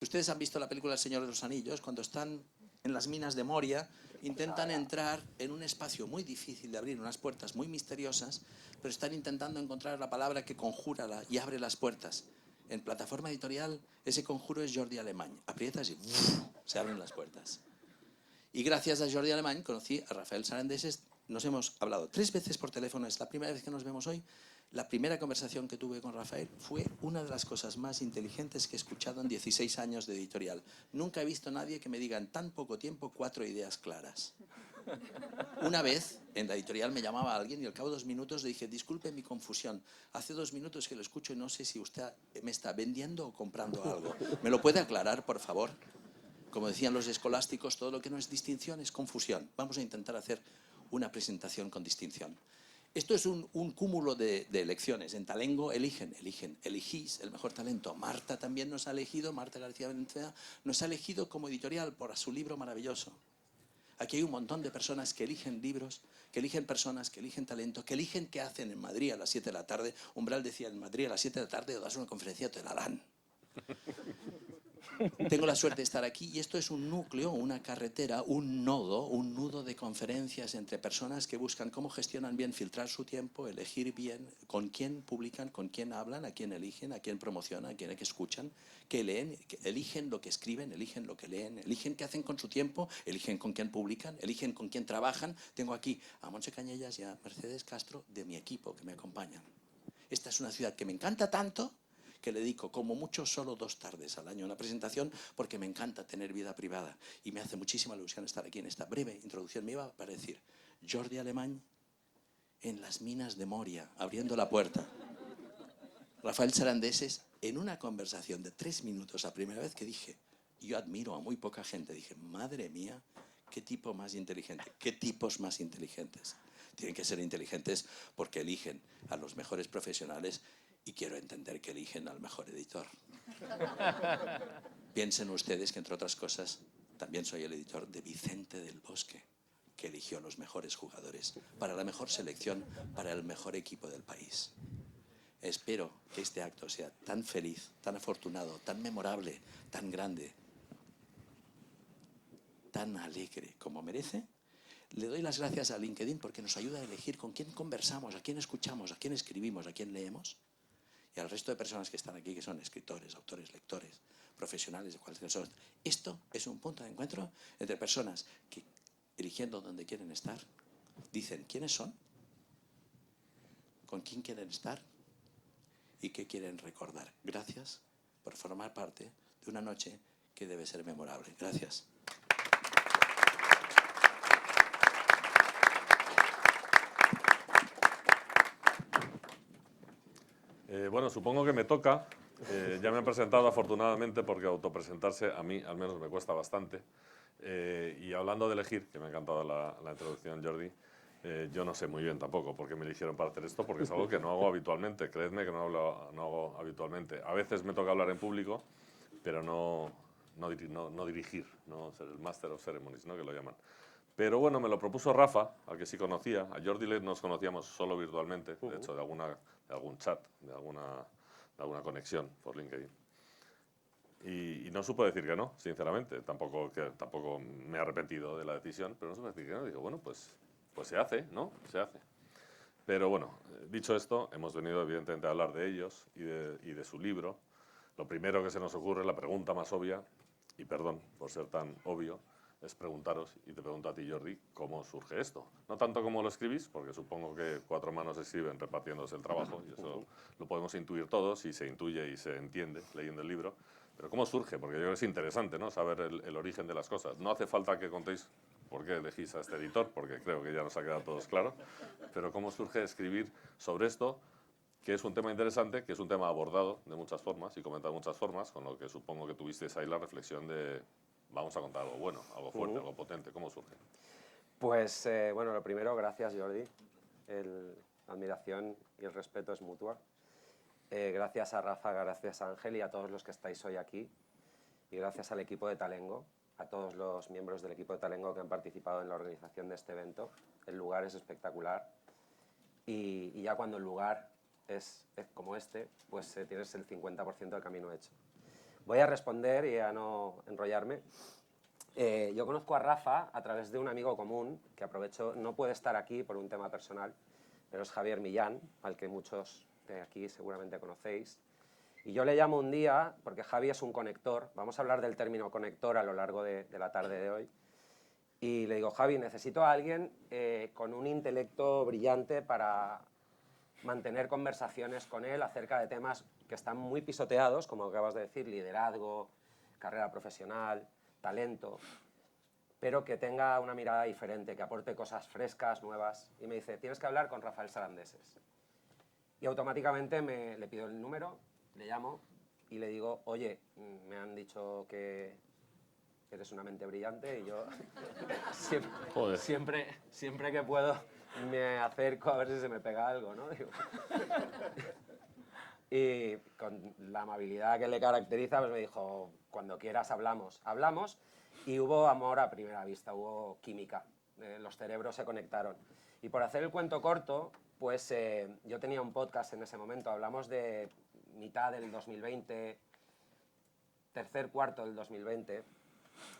Ustedes han visto la película El Señor de los Anillos, cuando están en las minas de Moria, intentan entrar en un espacio muy difícil de abrir, unas puertas muy misteriosas, pero están intentando encontrar la palabra que conjura y abre las puertas. En Plataforma Editorial, ese conjuro es Jordi Alemany. Aprietas y ¡uf!, se abren las puertas. Y gracias a Jordi Alemany conocí a Rafael Sarandeses. Nos hemos hablado 3 veces por teléfono, es la primera vez que nos vemos hoy. La primera conversación que tuve con Rafael fue una de las cosas más inteligentes que he escuchado en 16 años de editorial. Nunca he visto a nadie que me diga en tan poco tiempo 4 ideas claras. Una vez, en la editorial me llamaba alguien y al cabo de 2 minutos le dije, disculpe mi confusión, hace 2 minutos que lo escucho y no sé si usted me está vendiendo o comprando algo. ¿Me lo puede aclarar, por favor? Como decían los escolásticos, todo lo que no es distinción es confusión. Vamos a intentar hacer una presentación con distinción. Esto es un cúmulo de elecciones. En Talengo elegís el mejor talento. Marta también nos ha elegido, Marta García Bencea, nos ha elegido como editorial por su libro maravilloso. Aquí hay un montón de personas que eligen libros, que eligen personas, que eligen talento, que eligen qué hacen en Madrid a las 7 de la tarde. Umbral decía, en Madrid a las 7 de la tarde o das una conferencia, te la dan. Tengo la suerte de estar aquí y esto es un núcleo, una carretera, un nodo, un nudo de conferencias entre personas que buscan cómo gestionan bien, filtrar su tiempo, elegir bien, con quién publican, con quién hablan, a quién eligen, a quién promocionan, a quién escuchan, qué leen, eligen lo que escriben, eligen lo que leen, eligen qué hacen con su tiempo, eligen con quién publican, eligen con quién trabajan. Tengo aquí a Montse Cañellas y a Mercedes Castro de mi equipo que me acompañan. Esta es una ciudad que me encanta tanto que le dedico como mucho solo 2 tardes al año a una presentación porque me encanta tener vida privada y me hace muchísima ilusión estar aquí en esta breve introducción. Me iba para decir Jordi Alemany en las minas de Moria, abriendo la puerta. Rafael Sarandeses en una conversación de 3 minutos, la primera vez que dije, yo admiro a muy poca gente, dije, madre mía, qué tipo más inteligente, qué tipos más inteligentes. Tienen que ser inteligentes porque eligen a los mejores profesionales y quiero entender que eligen al mejor editor. Piensen ustedes que, entre otras cosas, también soy el editor de Vicente del Bosque, que eligió a los mejores jugadores para la mejor selección, para el mejor equipo del país. Espero que este acto sea tan feliz, tan afortunado, tan memorable, tan grande, tan alegre como merece. Le doy las gracias a LinkedIn porque nos ayuda a elegir con quién conversamos, a quién escuchamos, a quién escribimos, a quién leemos. Y al resto de personas que están aquí, que son escritores, autores, lectores, profesionales de cualquier sorte. Esto es un punto de encuentro entre personas que, eligiendo donde quieren estar, dicen quiénes son, con quién quieren estar y qué quieren recordar. Gracias por formar parte de una noche que debe ser memorable. Gracias. Bueno, supongo que me toca. Ya me han presentado afortunadamente porque autopresentarse a mí al menos me cuesta bastante. Y hablando de elegir, que me ha encantado la introducción, Jordi, yo no sé muy bien tampoco por qué me eligieron para hacer esto, porque es algo que no hago habitualmente. Creedme que no hago habitualmente. A veces me toca hablar en público, pero no dirigir, no ser el Master of Ceremonies, ¿no?, que lo llaman. Pero bueno, me lo propuso Rafa, al que sí conocía. A Jordi nos conocíamos solo virtualmente, de hecho, de algún chat, de alguna conexión por LinkedIn. Y no supo decir que no, sinceramente. Tampoco me he arrepentido de la decisión, pero no supo decir que no. Digo, bueno, pues se hace, ¿no? Se hace. Pero bueno, dicho esto, hemos venido evidentemente a hablar de ellos y de su libro. Lo primero que se nos ocurre, la pregunta más obvia, y perdón por ser tan obvio, es preguntaros, y te pregunto a ti, Jordi, ¿cómo surge esto? No tanto como lo escribís, porque supongo que 4 manos escriben repartiéndose el trabajo, y eso lo podemos intuir todos, y se intuye y se entiende leyendo el libro. Pero ¿cómo surge? Porque yo creo que es interesante, ¿no?, saber el origen de las cosas. No hace falta que contéis por qué elegís a este editor, porque creo que ya nos ha quedado a todos claro. Pero ¿cómo surge escribir sobre esto?, que es un tema interesante, que es un tema abordado de muchas formas y comentado de muchas formas, con lo que supongo que tuvisteis ahí la reflexión de vamos a contar algo bueno, algo fuerte, algo potente. ¿Cómo surge? Pues, bueno, lo primero, gracias, Jordi. La admiración y el respeto es mutua. Gracias a Rafa, gracias a Ángel y a todos los que estáis hoy aquí. Y gracias al equipo de Talengo, a todos los miembros del equipo de Talengo que han participado en la organización de este evento. El lugar es espectacular. Y ya cuando el lugar es como este, pues tienes el 50% del camino hecho. Voy a responder y a no enrollarme. Yo conozco a Rafa a través de un amigo común, que aprovecho, no puede estar aquí por un tema personal, pero es Javier Millán, al que muchos de aquí seguramente conocéis. Y yo le llamo un día, porque Javi es un conector, vamos a hablar del término conector a lo largo de la tarde de hoy, y le digo, Javi, necesito a alguien con un intelecto brillante para mantener conversaciones con él acerca de temas que están muy pisoteados, como acabas de decir, liderazgo, carrera profesional, talento, pero que tenga una mirada diferente, que aporte cosas frescas, nuevas. Y me dice, tienes que hablar con Rafael Sarandeses. Y automáticamente le pido el número, le llamo y le digo, oye, me han dicho que eres una mente brillante y yo siempre que puedo me acerco a ver si se me pega algo, ¿no? Digo. Y con la amabilidad que le caracteriza, pues me dijo, cuando quieras hablamos. Hablamos y hubo amor a primera vista, hubo química, los cerebros se conectaron. Y por hacer el cuento corto, pues yo tenía un podcast en ese momento, hablamos de mitad del 2020, tercer cuarto del 2020,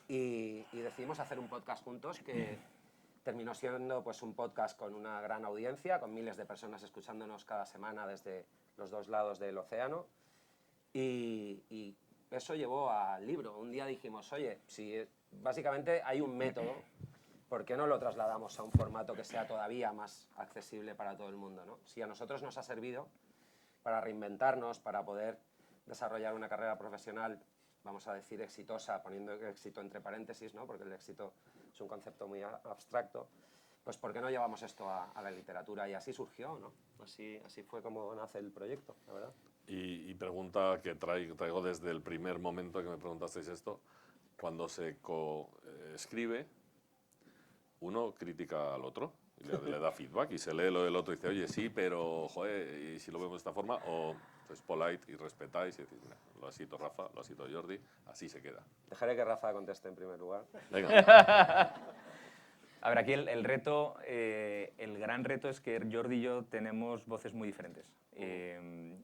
y decidimos hacer un podcast juntos que terminó siendo pues, un podcast con una gran audiencia, con miles de personas escuchándonos cada semana desde los dos lados del océano, y eso llevó al libro. Un día dijimos, oye, si básicamente hay un método, ¿por qué no lo trasladamos a un formato que sea todavía más accesible para todo el mundo, ¿no? Si a nosotros nos ha servido para reinventarnos, para poder desarrollar una carrera profesional, vamos a decir exitosa, poniendo éxito entre paréntesis, ¿no? Porque el éxito es un concepto muy abstracto, pues ¿por qué no llevamos esto a la literatura? Y así surgió, ¿no? Así fue como nace el proyecto, la verdad. Y pregunta que traigo desde el primer momento que me preguntasteis esto. Cuando se escribe, uno critica al otro, y le da feedback y se lee lo del otro y dice, oye, sí, pero, joder, ¿y si lo vemos de esta forma? O sois polite y respetáis y decís, mira, lo ha escrito Rafa, lo ha escrito Jordi, así se queda. Dejaré que Rafa conteste en primer lugar. Venga. A ver, aquí el reto, el gran reto es que Jordi y yo tenemos voces muy diferentes.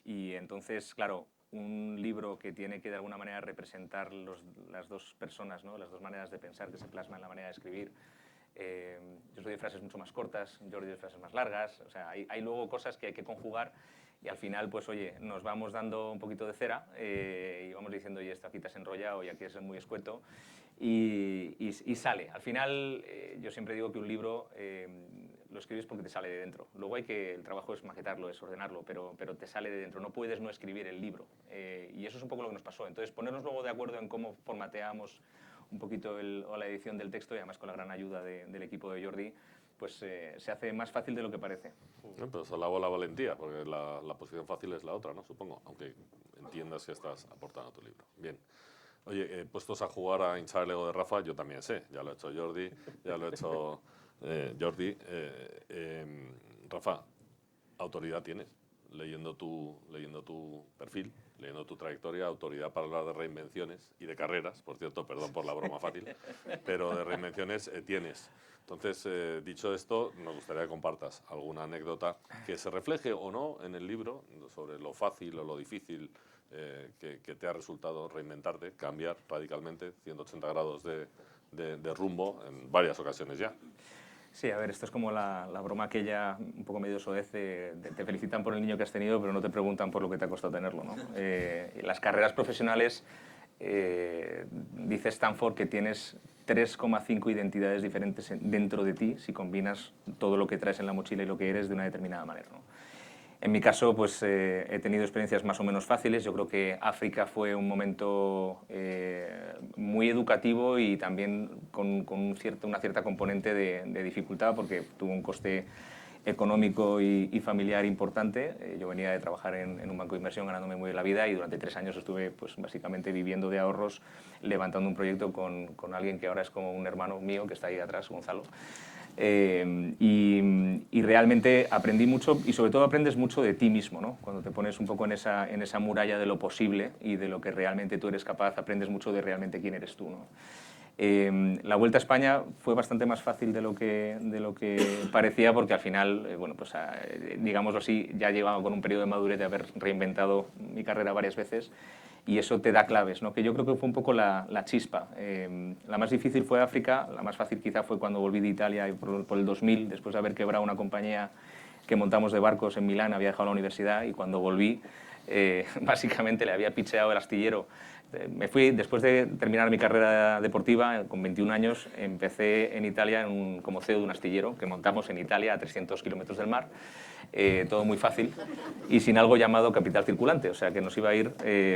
Y entonces, claro, un libro que tiene que de alguna manera representar las dos personas, ¿no? Las dos maneras de pensar que se plasman en la manera de escribir. Yo soy de frases mucho más cortas, Jordi de frases más largas. O sea, hay luego cosas que hay que conjugar y al final, pues oye, nos vamos dando un poquito de cera y vamos diciendo, oye, esto aquí te has enrollado y aquí es muy escueto. Y sale. Al final, yo siempre digo que un libro lo escribes porque te sale de dentro. Luego el trabajo es maquetarlo, es ordenarlo, pero te sale de dentro. No puedes no escribir el libro. Y eso es un poco lo que nos pasó. Entonces, ponernos luego de acuerdo en cómo formateamos un poquito la edición del texto, y además con la gran ayuda del equipo de Jordi, pues se hace más fácil de lo que parece. Pero eso alabo la valentía, porque la posición fácil es la otra, ¿no? Supongo, aunque entiendas que estás aportando a tu libro. Bien. Oye, puestos a jugar a hinchar el ego de Rafa, yo también sé. Ya lo ha hecho Jordi, ya lo ha hecho Jordi. Rafa, autoridad tienes, leyendo tu perfil, leyendo tu trayectoria, autoridad para hablar de reinvenciones y de carreras, por cierto, perdón por la broma fácil, pero de reinvenciones tienes. Entonces, dicho esto, nos gustaría que compartas alguna anécdota que se refleje o no en el libro sobre lo fácil o lo difícil que te ha resultado reinventarte, cambiar radicalmente 180 grados de rumbo en varias ocasiones ya. Sí, a ver, esto es como la broma aquella, un poco medio soez, te felicitan por el niño que has tenido, pero no te preguntan por lo que te ha costado tenerlo, ¿no? Las carreras profesionales, dice Stanford que tienes 3,5 identidades diferentes dentro de ti si combinas todo lo que traes en la mochila y lo que eres de una determinada manera, ¿no? En mi caso, pues he tenido experiencias más o menos fáciles. Yo creo que África fue un momento muy educativo y también con una cierta componente de dificultad, porque tuvo un coste económico y familiar importante. Yo venía de trabajar en un banco de inversión ganándome muy bien la vida y durante 3 años estuve pues, básicamente viviendo de ahorros, levantando un proyecto con alguien que ahora es como un hermano mío que está ahí atrás, Gonzalo. Y realmente aprendí mucho y sobre todo aprendes mucho de ti mismo, ¿no? Cuando te pones un poco en esa muralla de lo posible y de lo que realmente tú eres capaz, aprendes mucho de realmente quién eres tú, ¿no? La Vuelta a España fue bastante más fácil de lo que parecía, porque al final, bueno, pues, digámoslo así, ya llevaba con un periodo de madurez de haber reinventado mi carrera varias veces y eso te da claves, ¿no? Que yo creo que fue un poco la chispa. La más difícil fue África, la más fácil quizá fue cuando volví de Italia por el 2000, después de haber quebrado una compañía que montamos de barcos en Milán, había dejado la universidad y cuando volví, básicamente le había pitcheado el astillero. Me fui, después de terminar mi carrera deportiva, con 21 años, empecé en Italia como CEO de un astillero que montamos en Italia a 300 kilómetros del mar. Todo muy fácil y sin algo llamado capital circulante, o sea que nos iba a ir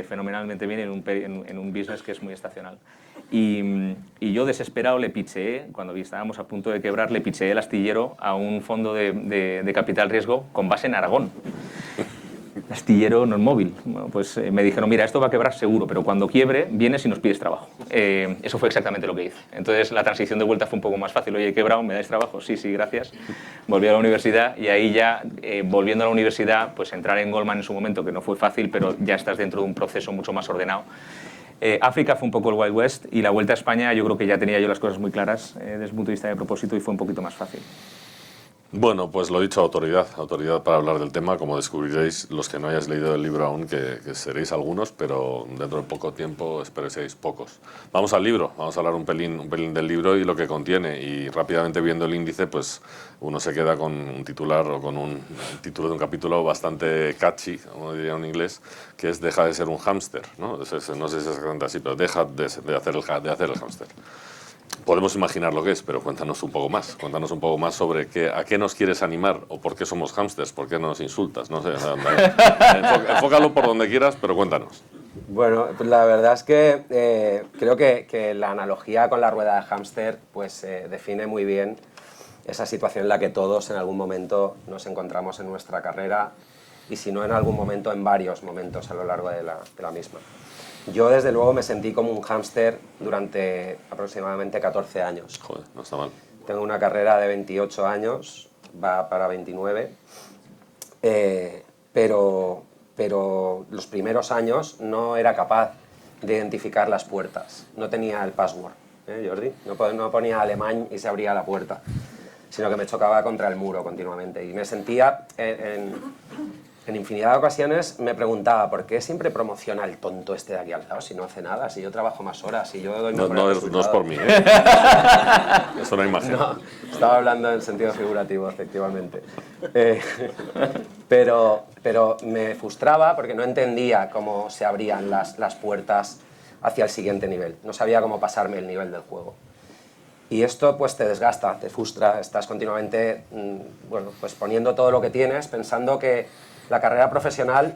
fenomenalmente bien en un business que es muy estacional. Y yo desesperado le pitcheé, cuando estábamos a punto de quebrar, le pitcheé el astillero a un fondo de capital riesgo con base en Aragón. Astillero no es móvil. Bueno, pues me dijeron, mira, esto va a quebrar seguro, pero cuando quiebre, vienes y nos pides trabajo. Eso fue exactamente lo que hice. Entonces la transición de vuelta fue un poco más fácil. Oye, he quebrado, ¿me dais trabajo? Sí, sí, gracias. Volví a la universidad y ahí ya, volviendo a la universidad, pues entrar en Goldman en su momento, que no fue fácil, pero ya estás dentro de un proceso mucho más ordenado. África fue un poco el Wild West y la vuelta a España yo creo que ya tenía yo las cosas muy claras desde el punto de vista de propósito y fue un poquito más fácil. Bueno, pues lo dicho, autoridad para hablar del tema, como descubriréis los que no hayáis leído el libro aún, que seréis algunos, pero dentro de poco tiempo espero que seáis pocos. Vamos al libro, vamos a hablar un pelín del libro y lo que contiene, y rápidamente viendo el índice, pues uno se queda con un titular o con un título de un capítulo bastante catchy, como diría en inglés, que es Deja de ser un hámster, ¿no? No sé si es exactamente así, pero deja de hacer el hámster. Podemos imaginar lo que es, pero cuéntanos un poco más. Cuéntanos un poco más sobre a qué nos quieres animar o por qué somos hámsters, por qué nos insultas. No sé, enfócalo por donde quieras, pero cuéntanos. Bueno, pues la verdad es que creo que la analogía con la rueda de hámster pues, define muy bien esa situación en la que todos en algún momento nos encontramos en nuestra carrera y si no en algún momento, en varios momentos a lo largo de la misma. Yo, desde luego, me sentí como un hámster durante aproximadamente 14 años. Joder, no está mal. Tengo una carrera de 28 años, va para 29, pero los primeros años no era capaz de identificar las puertas. No tenía el password, Jordi. No ponía alemán y se abría la puerta, sino que me chocaba contra el muro continuamente. Y me sentía, en infinidad de ocasiones, me preguntaba ¿por qué siempre promociona el tonto este de aquí al lado si no hace nada, si yo trabajo más horas, si yo doy mejores resultados? No es por mí, es una imagen. No, estaba hablando en sentido figurativo, efectivamente. Pero me frustraba porque no entendía cómo se abrían las puertas hacia el siguiente nivel. No sabía cómo pasarme el nivel del juego. Y esto pues te desgasta, te frustra, estás continuamente bueno, pues poniendo todo lo que tienes, pensando que la carrera profesional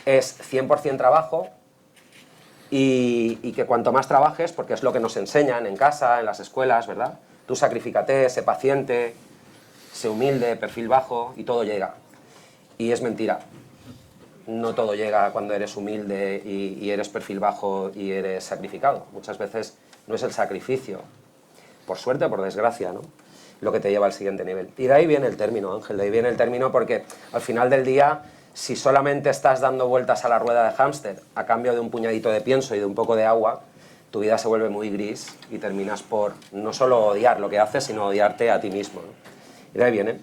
es 100% trabajo y que cuanto más trabajes, porque es lo que nos enseñan en casa, en las escuelas, ¿verdad? Tú sacrifícate, sé paciente, sé humilde, perfil bajo y todo llega. Y es mentira. No todo llega cuando eres humilde y eres perfil bajo y eres sacrificado. Muchas veces no es el sacrificio, por suerte o por desgracia, ¿no?, lo que te lleva al siguiente nivel. Y de ahí viene el término, Ángel, de ahí viene el término porque al final del día, si solamente estás dando vueltas a la rueda de hámster a cambio de un puñadito de pienso y de un poco de agua, tu vida se vuelve muy gris y terminas por no solo odiar lo que haces, sino odiarte a ti mismo, ¿no? Y de ahí viene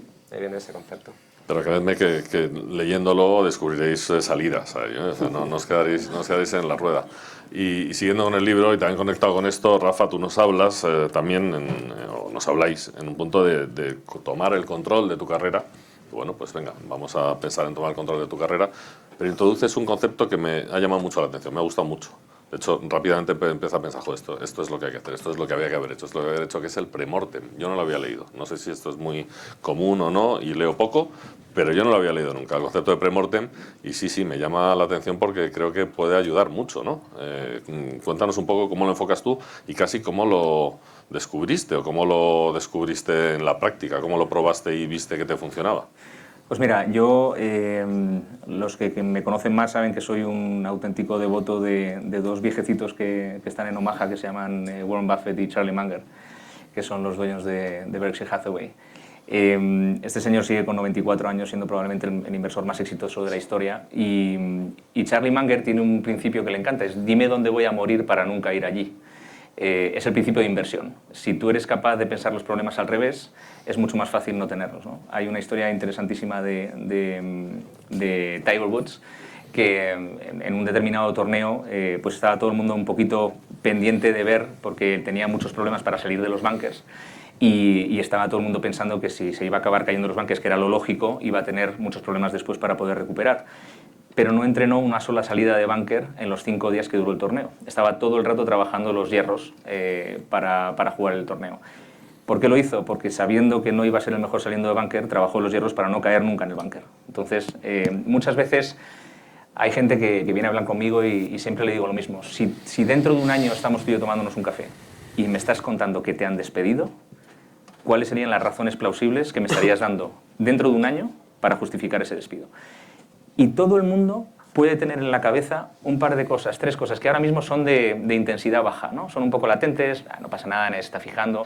ese concepto. Pero creedme que leyéndolo descubriréis salidas, ¿sabes? O sea, no os quedaréis en la rueda. Y siguiendo con el libro y también conectado con esto, Rafa, tú nos hablas también, o nos habláis en un punto de tomar el control de tu carrera. Bueno, pues venga, vamos a pensar en tomar el control de tu carrera. Pero introduces un concepto que me ha llamado mucho la atención, me ha gustado mucho. De hecho, rápidamente empiezo a pensar, esto es lo que hay que hacer, esto es lo que había que haber hecho, esto es lo que había hecho, que es el premortem. Yo no lo había leído, no sé si esto es muy común o no, y leo poco, pero yo no lo había leído nunca, el concepto de premortem, y sí, me llama la atención porque creo que puede ayudar mucho, ¿no? Cuéntanos un poco cómo lo enfocas tú y casi cómo lo descubriste o cómo lo descubriste en la práctica, cómo lo probaste y viste que te funcionaba. Pues mira, yo, los que me conocen más saben que soy un auténtico devoto de dos viejecitos que están en Omaha, que se llaman Warren Buffett y Charlie Munger, que son los dueños de Berkshire Hathaway. Este señor sigue con 94 años siendo probablemente el inversor más exitoso de la historia y Charlie Munger tiene un principio que le encanta, es dime dónde voy a morir para nunca ir allí. Es el principio de inversión. Si tú eres capaz de pensar los problemas al revés, es mucho más fácil no tenerlos, ¿no? Hay una historia interesantísima de Tiger Woods que en un determinado torneo pues estaba todo el mundo un poquito pendiente de ver, porque tenía muchos problemas para salir de los bunkers, y estaba todo el mundo pensando que si se iba a acabar cayendo los bunkers, que era lo lógico, iba a tener muchos problemas después para poder recuperar. Pero no entrenó una sola salida de búnker en los 5 días que duró el torneo. Estaba todo el rato trabajando los hierros para jugar el torneo. ¿Por qué lo hizo? Porque sabiendo que no iba a ser el mejor saliendo de búnker, trabajó los hierros para no caer nunca en el búnker. Entonces, muchas veces hay gente que viene a hablar conmigo y siempre le digo lo mismo. Si dentro de un año estamos tú y yo tomándonos un café y me estás contando que te han despedido, ¿cuáles serían las razones plausibles que me estarías dando dentro de un año para justificar ese despido? Y todo el mundo puede tener en la cabeza un par de cosas, 3 cosas, que ahora mismo son de intensidad baja, ¿no? Son un poco latentes, no pasa nada, nadie se está fijando,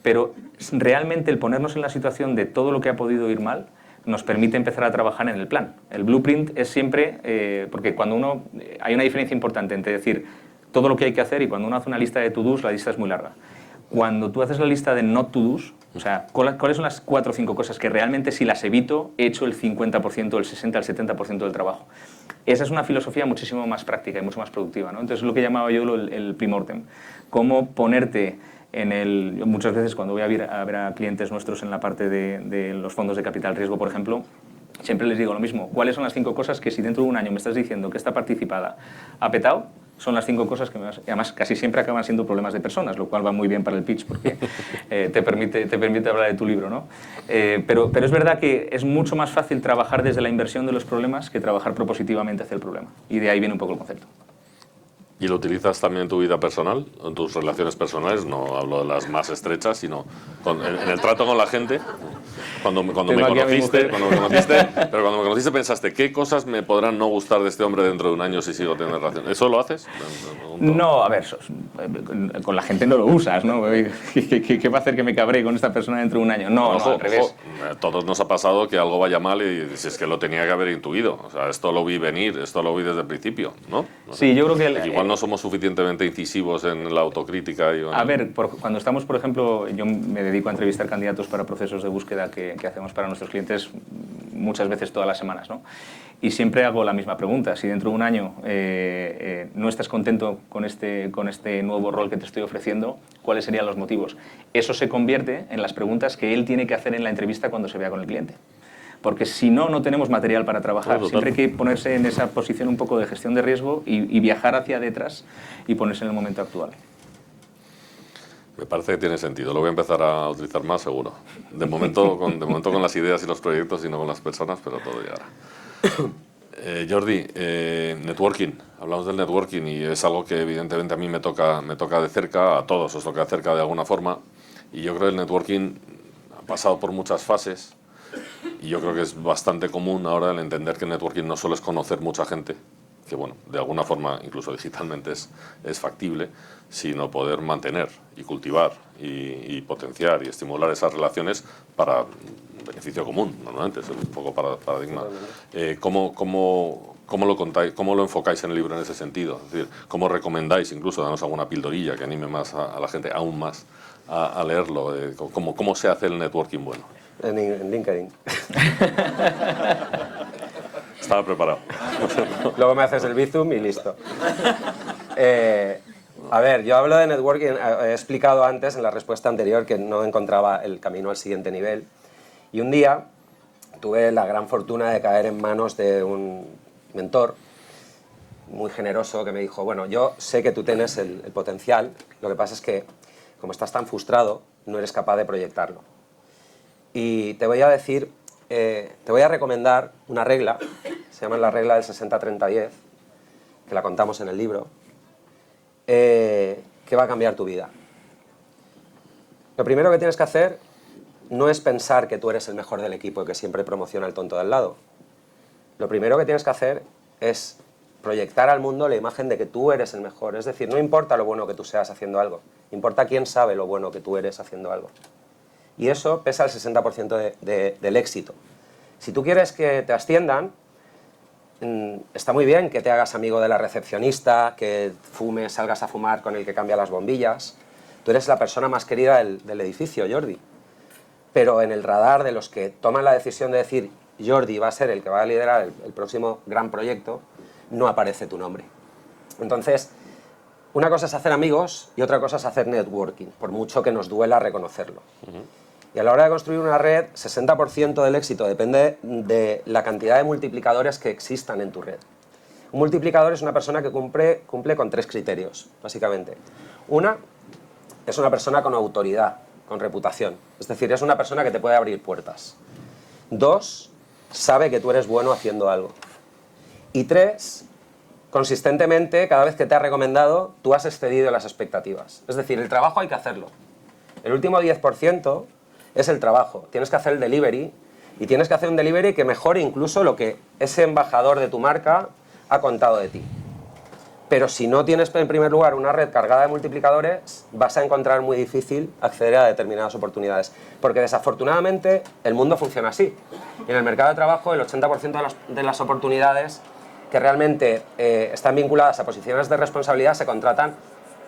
pero realmente el ponernos en la situación de todo lo que ha podido ir mal nos permite empezar a trabajar en el plan. El blueprint es siempre, porque cuando uno, hay una diferencia importante entre decir todo lo que hay que hacer y cuando uno hace una lista de to-dos, la lista es muy larga. Cuando tú haces la lista de not to-dos, o sea, ¿cuáles son las 4 o 5 cosas que realmente si las evito he hecho el 50%, el 60%, el 70% del trabajo? Esa es una filosofía muchísimo más práctica y mucho más productiva, ¿no? Entonces es lo que llamaba yo el primortem. Cómo ponerte en el... Muchas veces cuando voy a ver a clientes nuestros en la parte de los fondos de capital riesgo, por ejemplo, siempre les digo lo mismo. ¿Cuáles son las 5 cosas que si dentro de un año me estás diciendo que esta participada ha petado? Son las 5 cosas que además casi siempre acaban siendo problemas de personas, lo cual va muy bien para el pitch porque te permite hablar de tu libro, ¿no? Pero es verdad que es mucho más fácil trabajar desde la inversión de los problemas que trabajar propositivamente hacia el problema. Y de ahí viene un poco el concepto. ¿Y lo utilizas también en tu vida personal, en tus relaciones personales? No hablo de las más estrechas, sino en el trato con la gente. Cuando me conociste, pero cuando me conociste pensaste, ¿qué cosas me podrán no gustar de este hombre dentro de un año si sigo teniendo relación? ¿Eso lo haces? No, a ver, con la gente no lo usas, ¿no? ¿Qué va a hacer que me cabree con esta persona dentro de un año? No, al revés. Todos nos ha pasado que algo vaya mal y si es que lo tenía que haber intuido. O sea, esto lo vi venir, esto lo vi desde el principio, ¿no? Sí, yo creo que... Igual no somos suficientemente incisivos en la autocrítica. A ver, cuando estamos, por ejemplo, yo me dedico a entrevistar candidatos para procesos de búsqueda que hacemos para nuestros clientes muchas veces todas las semanas, ¿no? Y siempre hago la misma pregunta. Si dentro de un año no estás contento con este nuevo rol que te estoy ofreciendo, ¿cuáles serían los motivos? Eso se convierte en las preguntas que él tiene que hacer en la entrevista cuando se vea con el cliente. Porque si no, no tenemos material para trabajar. Siempre hay que ponerse en esa posición un poco de gestión de riesgo y viajar hacia detrás y ponerse en el momento actual. Me parece que tiene sentido. Lo voy a empezar a utilizar más, seguro. De momento con las ideas y los proyectos y no con las personas, pero todo llegará. Jordi, networking. Hablamos del networking y es algo que evidentemente a mí me toca de cerca, a todos os toca de cerca de alguna forma. Y yo creo que el networking ha pasado por muchas fases y yo creo que es bastante común ahora el entender que el networking no solo es conocer mucha gente, que bueno, de alguna forma, incluso digitalmente es factible, sino poder mantener y cultivar y potenciar y estimular esas relaciones para beneficio común, normalmente, es un poco paradigma. ¿Cómo lo contáis, cómo lo enfocáis en el libro en ese sentido? Es decir, ¿cómo recomendáis, incluso, danos alguna pildorilla que anime más a la gente, aún más, a leerlo? ¿Cómo se hace el networking bueno? En LinkedIn. Estaba preparado. Luego me haces el bizum y listo. A ver, yo hablo de networking, he explicado antes en la respuesta anterior que no encontraba el camino al siguiente nivel. Y un día tuve la gran fortuna de caer en manos de un mentor muy generoso que me dijo, bueno, yo sé que tú tienes el potencial, lo que pasa es que como estás tan frustrado, no eres capaz de proyectarlo. Y te voy a decir, te voy a recomendar una regla, se llama la regla del 60-30-10, que la contamos en el libro, que va a cambiar tu vida. Lo primero que tienes que hacer no es pensar que tú eres el mejor del equipo y que siempre promociona el tonto de al lado. Lo primero que tienes que hacer es proyectar al mundo la imagen de que tú eres el mejor. Es decir, no importa lo bueno que tú seas haciendo algo, importa quién sabe lo bueno que tú eres haciendo algo. Y eso pesa el 60% del éxito. Si tú quieres que te asciendan, está muy bien que te hagas amigo de la recepcionista, que salgas a fumar con el que cambia las bombillas. Tú eres la persona más querida del edificio, Jordi. Pero en el radar de los que toman la decisión de decir Jordi va a ser el que va a liderar el próximo gran proyecto, no aparece tu nombre. Entonces, una cosa es hacer amigos y otra cosa es hacer networking, por mucho que nos duela reconocerlo. Y a la hora de construir una red, 60% del éxito depende de la cantidad de multiplicadores que existan en tu red. Un multiplicador es una persona que cumple con 3 criterios, básicamente. Una, es una persona con autoridad, con reputación. Es decir, es una persona que te puede abrir puertas. 2, sabe que tú eres bueno haciendo algo. Y 3, consistentemente, cada vez que te ha recomendado, tú has excedido las expectativas. Es decir, el trabajo hay que hacerlo. El último 10% es el trabajo. Tienes que hacer el delivery y tienes que hacer un delivery que mejore incluso lo que ese embajador de tu marca ha contado de ti. Pero si no tienes en primer lugar una red cargada de multiplicadores, vas a encontrar muy difícil acceder a determinadas oportunidades. Porque desafortunadamente el mundo funciona así. Y en el mercado de trabajo el 80% de las oportunidades que realmente están vinculadas a posiciones de responsabilidad se contratan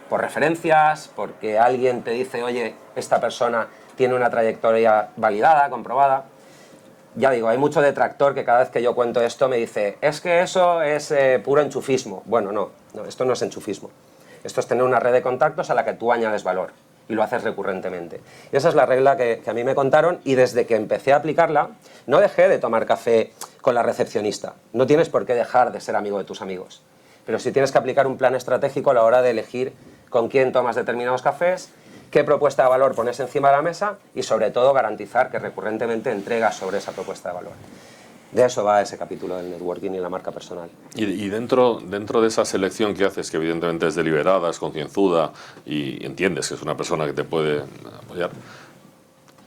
por referencias, porque alguien te dice, oye, esta persona tiene una trayectoria validada, comprobada. Ya digo, hay mucho detractor que cada vez que yo cuento esto me dice, es que eso es puro enchufismo. Bueno, no, esto no es enchufismo. Esto es tener una red de contactos a la que tú añades valor y lo haces recurrentemente. Y esa es la regla que a mí me contaron y desde que empecé a aplicarla no dejé de tomar café con la recepcionista. No tienes por qué dejar de ser amigo de tus amigos. Pero sí tienes que aplicar un plan estratégico a la hora de elegir con quién tomas determinados cafés, qué propuesta de valor pones encima de la mesa y sobre todo garantizar que recurrentemente entregas sobre esa propuesta de valor. De eso va ese capítulo del networking y la marca personal. Y dentro de esa selección que haces, que evidentemente es deliberada, es concienzuda y entiendes que es una persona que te puede apoyar,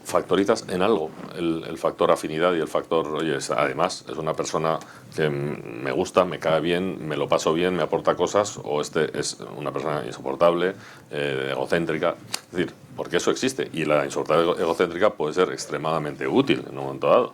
factorizas en algo el factor afinidad y el factor, oye, además es una persona que me gusta, me cae bien, me lo paso bien, me aporta cosas, o este es una persona insoportable, egocéntrica, es decir, porque eso existe y la insoportable egocéntrica puede ser extremadamente útil en un momento dado.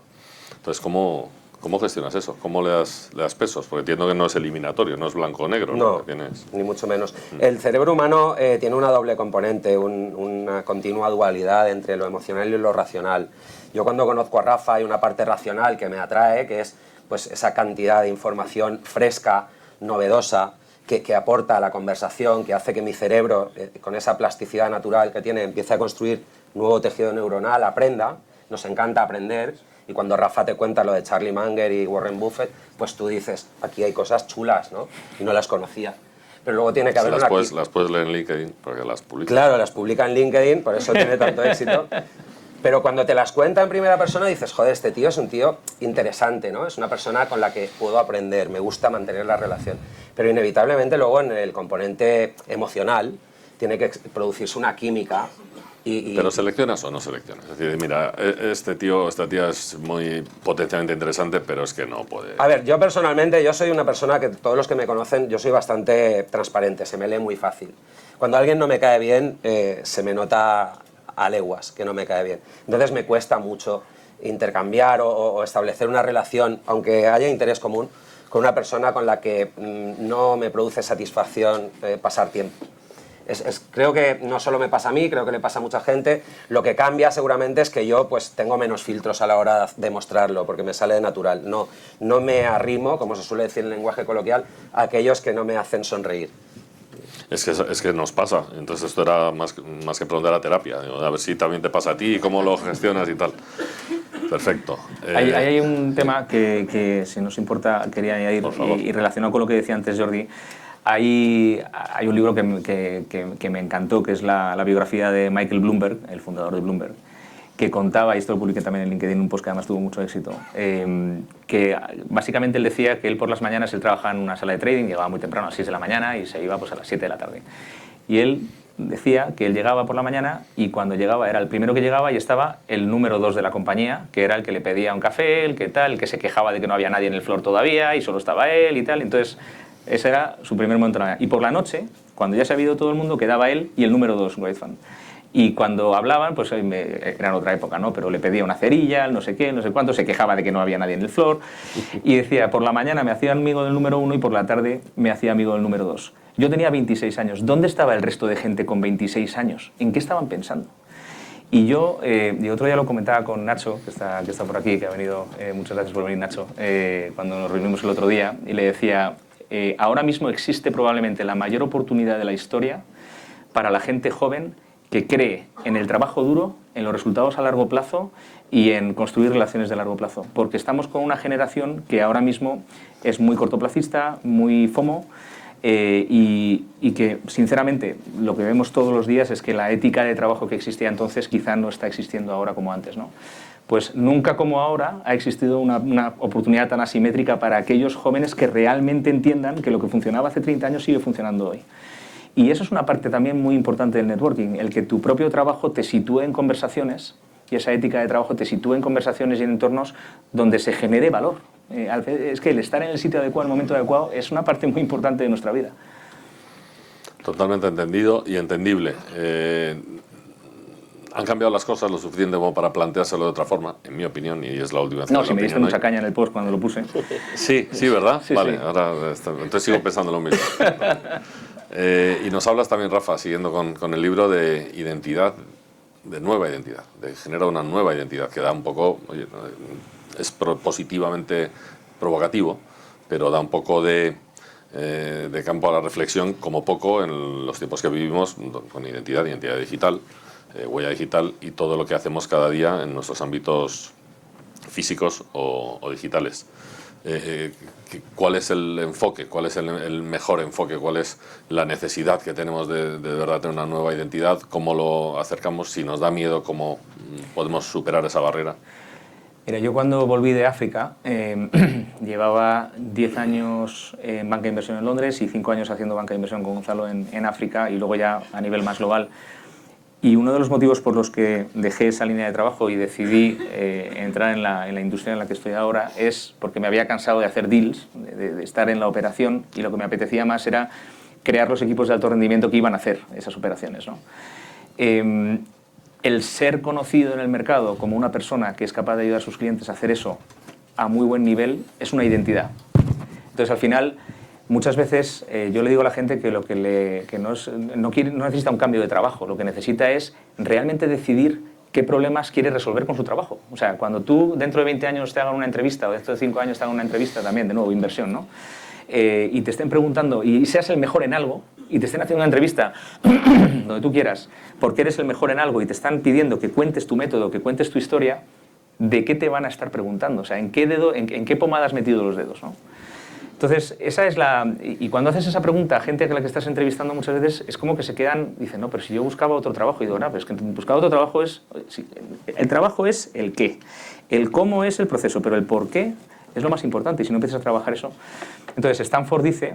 Entonces, ¿cómo gestionas eso? ¿Cómo le das pesos? Porque entiendo que no es eliminatorio, no es blanco o negro. No, ni mucho menos. El cerebro humano tiene una doble componente, una continua dualidad entre lo emocional y lo racional. Yo cuando conozco a Rafa hay una parte racional que me atrae, que es pues, esa cantidad de información fresca, novedosa, que aporta a la conversación, que hace que mi cerebro, con esa plasticidad natural que tiene, empiece a construir nuevo tejido neuronal, aprenda. Nos encanta aprender. Y cuando Rafa te cuenta lo de Charlie Munger y Warren Buffett, pues tú dices, aquí hay cosas chulas, ¿no? Y no las conocía. Pero luego tiene que haber las puedes leer en LinkedIn, porque las publica. Claro, las publica en LinkedIn, por eso tiene tanto éxito. Pero cuando te las cuenta en primera persona dices, joder, este tío es un tío interesante, ¿no? Es una persona con la que puedo aprender, me gusta mantener la relación. Pero inevitablemente luego en el componente emocional tiene que producirse una química. ¿Pero seleccionas o no seleccionas? Es decir, mira, esta tía es muy potencialmente interesante, pero es que no puede... A ver, yo personalmente, yo soy una persona que todos los que me conocen, yo soy bastante transparente, se me lee muy fácil. Cuando alguien no me cae bien, se me nota a leguas que no me cae bien. Entonces me cuesta mucho intercambiar o establecer una relación, aunque haya interés común, con una persona con la que no me produce satisfacción pasar tiempo. Creo que no solo me pasa a mí, creo que le pasa a mucha gente. Lo que cambia seguramente es que yo pues, tengo menos filtros a la hora de mostrarlo, porque me sale de natural. No me arrimo, como se suele decir en lenguaje coloquial, a aquellos que no me hacen sonreír. Es que nos pasa. Entonces esto era más que preguntar a terapia. Digo, a ver si también te pasa a ti, cómo lo gestionas y tal. Perfecto. Hay un tema que, si nos importa, quería añadir y relacionado con lo que decía antes Jordi. Hay un libro que me encantó, que es la biografía de Michael Bloomberg, el fundador de Bloomberg, que contaba, y esto lo publiqué también en LinkedIn, un post que además tuvo mucho éxito, que básicamente él decía que él por las mañanas él trabajaba en una sala de trading, llegaba muy temprano a las 6 de la mañana y se iba pues, a las 7 de la tarde. Y él decía que él llegaba por la mañana y cuando llegaba era el primero que llegaba y estaba el número 2 de la compañía, que era el que le pedía un café, el que tal, el que se quejaba de que no había nadie en el floor todavía y solo estaba él y tal. Entonces, ese era su primer momento de la mañana. Y por la noche, cuando ya se había ido todo el mundo, quedaba él y el número 2, Great Fan. Y cuando hablaban, pues era en otra época, ¿no? Pero le pedía una cerilla, no sé qué, no sé cuánto, se quejaba de que no había nadie en el floor. Y decía, por la mañana me hacía amigo del número 1 y por la tarde me hacía amigo del número 2. Yo tenía 26 años. ¿Dónde estaba el resto de gente con 26 años? ¿En qué estaban pensando? Y yo, otro día lo comentaba con Nacho, que está por aquí, que ha venido, muchas gracias por venir, Nacho, cuando nos reunimos el otro día, y le decía, ahora mismo existe probablemente la mayor oportunidad de la historia para la gente joven que cree en el trabajo duro, en los resultados a largo plazo y en construir relaciones de largo plazo. Porque estamos con una generación que ahora mismo es muy cortoplacista, muy FOMO, y que, sinceramente, lo que vemos todos los días es que la ética de trabajo que existía entonces quizá no está existiendo ahora como antes, ¿no? Pues nunca como ahora ha existido una oportunidad tan asimétrica para aquellos jóvenes que realmente entiendan que lo que funcionaba hace 30 años sigue funcionando hoy. Y eso es una parte también muy importante del networking, el que tu propio trabajo te sitúe en conversaciones y esa ética de trabajo te sitúe en conversaciones y en entornos donde se genere valor. Es que el estar en el sitio adecuado, en el momento adecuado, es una parte muy importante de nuestra vida. Totalmente entendido y entendible. Han cambiado las cosas lo suficiente como para planteárselo de otra forma, en mi opinión, y es la última vez. No, si me diste mucha caña en el post cuando lo puse. Sí, ¿verdad? Sí, vale, sí. ahora entonces sigo pensando lo mismo. Y nos hablas también, Rafa, siguiendo con el libro de identidad, de nueva identidad, de generar una nueva identidad, que da un poco, oye, es positivamente provocativo, pero da un poco de campo a la reflexión, como poco en los tiempos que vivimos, con identidad digital, huella digital y todo lo que hacemos cada día en nuestros ámbitos físicos o digitales. ¿Cuál es el enfoque? ¿Cuál es el mejor enfoque? ¿Cuál es la necesidad que tenemos de verdad tener una nueva identidad? ¿Cómo lo acercamos? Si nos da miedo, ¿cómo podemos superar esa barrera? Mira, yo cuando volví de África llevaba 10 años en banca de inversión en Londres y 5 años haciendo banca de inversión con Gonzalo en África y luego ya a nivel más global. Y uno de los motivos por los que dejé esa línea de trabajo y decidí entrar en la industria en la que estoy ahora es porque me había cansado de hacer deals, de estar en la operación, y lo que me apetecía más era crear los equipos de alto rendimiento que iban a hacer esas operaciones, ¿no? El ser conocido en el mercado como una persona que es capaz de ayudar a sus clientes a hacer eso a muy buen nivel es una identidad. Entonces, al final, muchas veces yo le digo a la gente que no necesita un cambio de trabajo, lo que necesita es realmente decidir qué problemas quiere resolver con su trabajo. O sea, cuando tú dentro de 20 años te hagan una entrevista o dentro de 5 años te hagan una entrevista también, de nuevo, inversión, ¿no? Y te estén preguntando y seas el mejor en algo y te estén haciendo una entrevista donde tú quieras porque eres el mejor en algo y te están pidiendo que cuentes tu método, que cuentes tu historia, ¿de qué te van a estar preguntando? O sea, ¿en qué pomada has metido los dedos, ¿no? Entonces, esa es la... Y cuando haces esa pregunta a gente a la que estás entrevistando muchas veces, es como que se quedan, dicen, no, pero si yo buscaba otro trabajo. Y digo, no, pero es que buscar otro trabajo es... Sí, el trabajo es el qué. El cómo es el proceso, pero el por qué es lo más importante. Y si no empiezas a trabajar eso... Entonces, Stanford dice,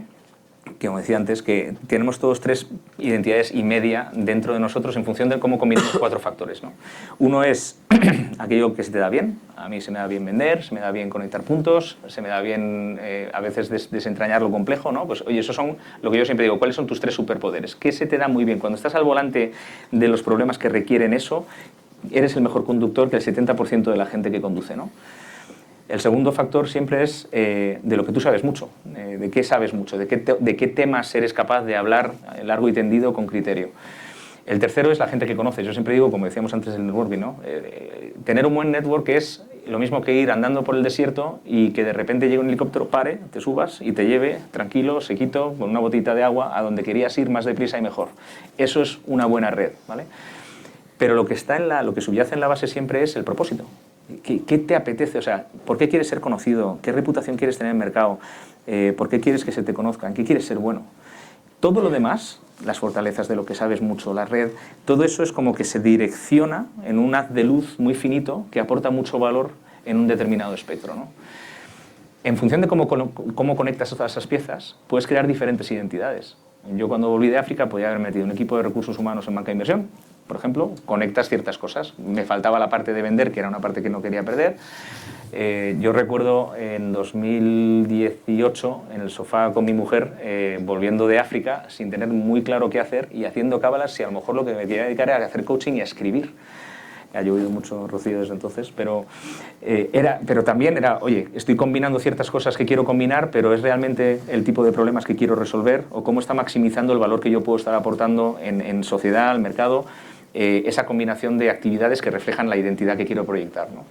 que como decía antes, que tenemos todos 3 identidades y media dentro de nosotros en función de cómo combinamos 4 factores, ¿no? Uno es aquello que se te da bien. A mí se me da bien vender, se me da bien conectar puntos, se me da bien a veces desentrañar lo complejo, ¿no? Pues oye, esos son lo que yo siempre digo, ¿cuáles son tus 3 superpoderes? ¿Qué se te da muy bien? Cuando estás al volante de los problemas que requieren eso, eres el mejor conductor que el 70% de la gente que conduce, ¿no? El segundo factor siempre es de lo que tú sabes mucho, de qué sabes mucho, de qué temas eres capaz de hablar largo y tendido con criterio. El tercero es la gente que conoces. Yo siempre digo, como decíamos antes del networking, ¿no? Tener un buen network es lo mismo que ir andando por el desierto y que de repente llegue un helicóptero, pare, te subas y te lleve tranquilo, sequito, con una botita de agua a donde querías ir más deprisa y mejor. Eso es una buena red, ¿vale? Pero lo que subyace en la base siempre es el propósito. ¿Qué te apetece? O sea, ¿por qué quieres ser conocido? ¿Qué reputación quieres tener en el mercado? ¿Por qué quieres que se te conozcan? ¿Qué quieres ser bueno? Todo lo demás, las fortalezas de lo que sabes mucho, la red, todo eso es como que se direcciona en un haz de luz muy finito que aporta mucho valor en un determinado espectro, ¿no? En función de cómo conectas todas esas piezas, puedes crear diferentes identidades. Yo cuando volví de África podía haber metido un equipo de recursos humanos en banca de inversión, por ejemplo, conectas ciertas cosas. Me faltaba la parte de vender, que era una parte que no quería perder. Yo recuerdo en 2018, en el sofá con mi mujer, volviendo de África, sin tener muy claro qué hacer y haciendo cábalas, si a lo mejor lo que me quería dedicar era a hacer coaching y a escribir. Ha llovido mucho, Rocío, desde entonces, pero también era, oye, estoy combinando ciertas cosas que quiero combinar, pero es realmente el tipo de problemas que quiero resolver o cómo está maximizando el valor que yo puedo estar aportando en sociedad, al mercado. esa combinación de actividades que reflejan la identidad que quiero proyectar, ¿no?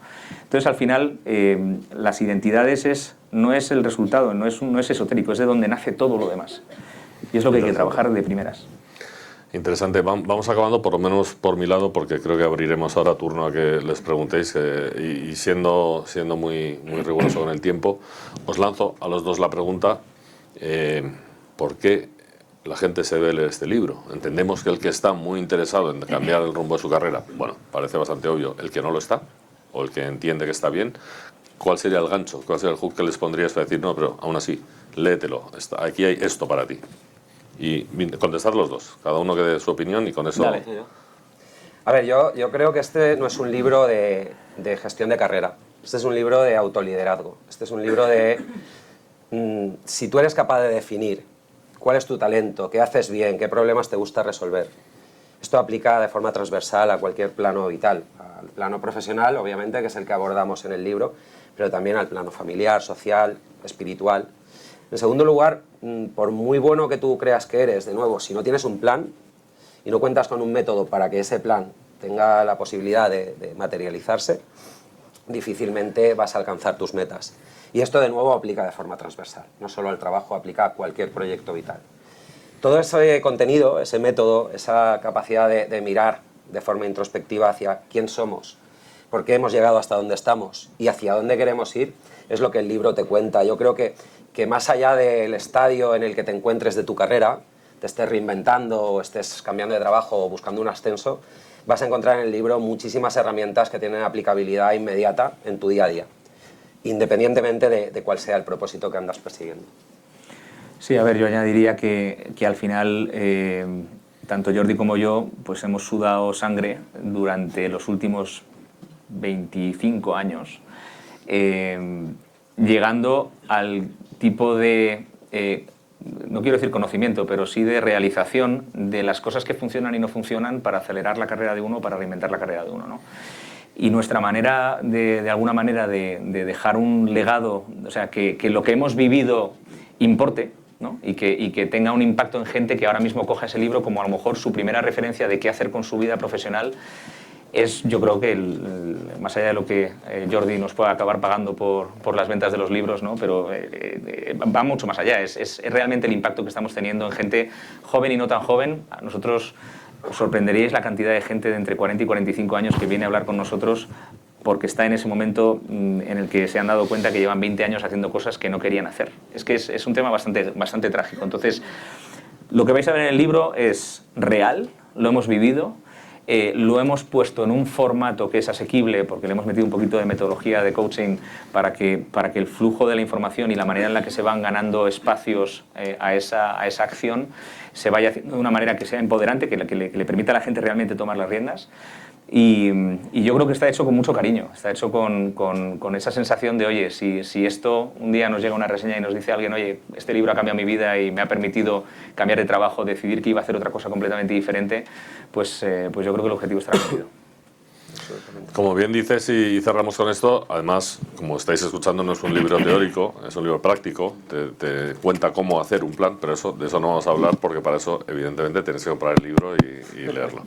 Entonces, al final, las identidades no es el resultado, no es esotérico, es de donde nace todo lo demás. Y es lo que hay que trabajar de primeras. Interesante. Vamos acabando, por lo menos por mi lado, porque creo que abriremos ahora turno a que les preguntéis y siendo muy riguroso con el tiempo, os lanzo a los dos la pregunta, ¿por qué la gente se debe leer este libro? Entendemos que el que está muy interesado en cambiar el rumbo de su carrera, bueno, parece bastante obvio. El que no lo está, o el que entiende que está bien, ¿cuál sería el gancho? ¿Cuál sería el hook que les pondrías para decir, no, pero aún así, léetelo, aquí hay esto para ti? Y contestar los dos, cada uno que dé su opinión y con eso... Dale. A ver, yo creo que este no es un libro de gestión de carrera, este es un libro de autoliderazgo, este es un libro de... si tú eres capaz de definir cuál es tu talento, qué haces bien, qué problemas te gusta resolver, esto aplica de forma transversal a cualquier plano vital, al plano profesional, obviamente, que es el que abordamos en el libro, pero también al plano familiar, social, espiritual. En segundo lugar, por muy bueno que tú creas que eres, de nuevo, si no tienes un plan y no cuentas con un método para que ese plan tenga la posibilidad de materializarse, difícilmente vas a alcanzar tus metas. Y esto, de nuevo, aplica de forma transversal, no solo al trabajo, aplica a cualquier proyecto vital. Todo ese contenido, ese método, esa capacidad de mirar de forma introspectiva hacia quién somos, por qué hemos llegado hasta donde estamos y hacia dónde queremos ir, es lo que el libro te cuenta. Yo creo que más allá del estadio en el que te encuentres de tu carrera, te estés reinventando o estés cambiando de trabajo o buscando un ascenso, vas a encontrar en el libro muchísimas herramientas que tienen aplicabilidad inmediata en tu día a día, independientemente de cuál sea el propósito que andas persiguiendo. Sí, a ver, yo añadiría que al final, tanto Jordi como yo, pues hemos sudado sangre durante los últimos 25 años, llegando al tipo de, no quiero decir conocimiento, pero sí de realización de las cosas que funcionan y no funcionan para acelerar la carrera de uno, para reinventar la carrera de uno, ¿no? Y nuestra manera, de alguna manera, de dejar un legado, o sea, que lo que hemos vivido importe, ¿no? y que tenga un impacto en gente que ahora mismo coja ese libro como a lo mejor su primera referencia de qué hacer con su vida profesional, es, yo creo que, más allá de lo que Jordi nos pueda acabar pagando por las ventas de los libros, ¿no? Pero va mucho más allá, es realmente el impacto que estamos teniendo en gente joven y no tan joven. A nosotros os sorprenderíais la cantidad de gente de entre 40 y 45 años que viene a hablar con nosotros porque está en ese momento en el que se han dado cuenta que llevan 20 años haciendo cosas que no querían hacer. Es que es un tema bastante trágico. Entonces, lo que vais a ver en el libro es real, lo hemos vivido, lo hemos puesto en un formato que es asequible porque le hemos metido un poquito de metodología de coaching para que el flujo de la información y la manera en la que se van ganando espacios a esa acción se vaya haciendo de una manera que sea empoderante, que le permita a la gente realmente tomar las riendas. Y yo creo que está hecho con mucho cariño, está hecho con esa sensación de, oye, si esto un día nos llega una reseña y nos dice alguien, oye, este libro ha cambiado mi vida y me ha permitido cambiar de trabajo, decidir que iba a hacer otra cosa completamente diferente, pues yo creo que el objetivo estará cumplido. Como bien dices, y cerramos con esto, además, como estáis escuchando, no es un libro teórico, es un libro práctico, te cuenta cómo hacer un plan, pero de eso no vamos a hablar porque para eso, evidentemente, tienes que comprar el libro y leerlo.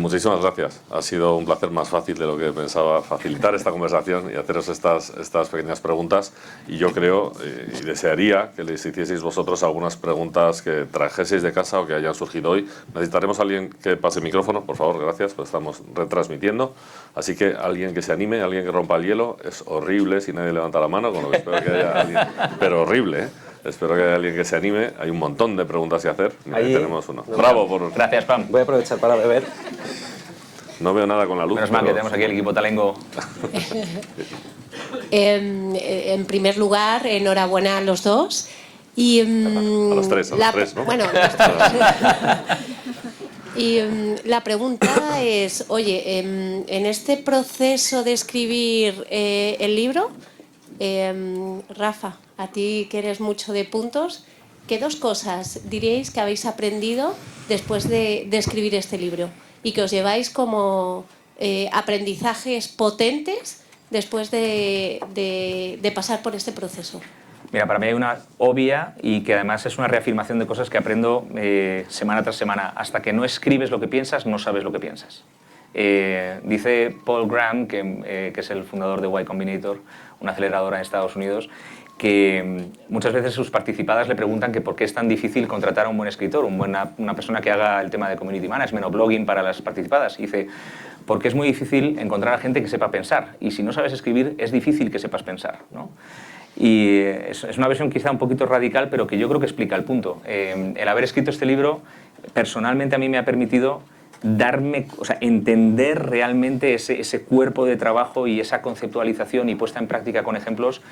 Muchísimas gracias. Ha sido un placer más fácil de lo que pensaba facilitar esta conversación y haceros estas pequeñas preguntas. Y yo creo y desearía que les hicieseis vosotros algunas preguntas que trajeseis de casa o que hayan surgido hoy. Necesitaremos a alguien que pase el micrófono, por favor, gracias, pues estamos retransmitiendo. Así que alguien que se anime, alguien que rompa el hielo. Es horrible si nadie levanta la mano, con lo que espero que haya alguien, pero horrible, ¿eh? Espero que haya alguien que se anime. Hay un montón de preguntas que hacer. Ahí tenemos uno. Bravo por... Gracias, Pam. Voy a aprovechar para beber. No veo nada con la luz. Menos mal que tenemos aquí el equipo talengo. En primer lugar, enhorabuena a los dos. Y, a los tres, ¿no? Bueno, a los tres. Y la pregunta es, oye, en este proceso de escribir el libro, Rafa, a ti que eres mucho de puntos, ¿qué dos cosas diríais que habéis aprendido después de escribir este libro y que os lleváis como aprendizajes potentes después de pasar por este proceso? Mira, para mí hay una obvia y que además es una reafirmación de cosas que aprendo semana tras semana. Hasta que no escribes lo que piensas, no sabes lo que piensas. Dice Paul Graham, que es el fundador de Y Combinator, una aceleradora en Estados Unidos, que muchas veces sus participadas le preguntan que por qué es tan difícil contratar a un buen escritor, una persona que haga el tema de community management o blogging para las participadas. Y dice, porque es muy difícil encontrar a gente que sepa pensar. Y si no sabes escribir, es difícil que sepas pensar, ¿no? Y es una versión quizá un poquito radical, pero que yo creo que explica el punto. El haber escrito este libro, personalmente a mí me ha permitido entender realmente ese cuerpo de trabajo y esa conceptualización y puesta en práctica con ejemplos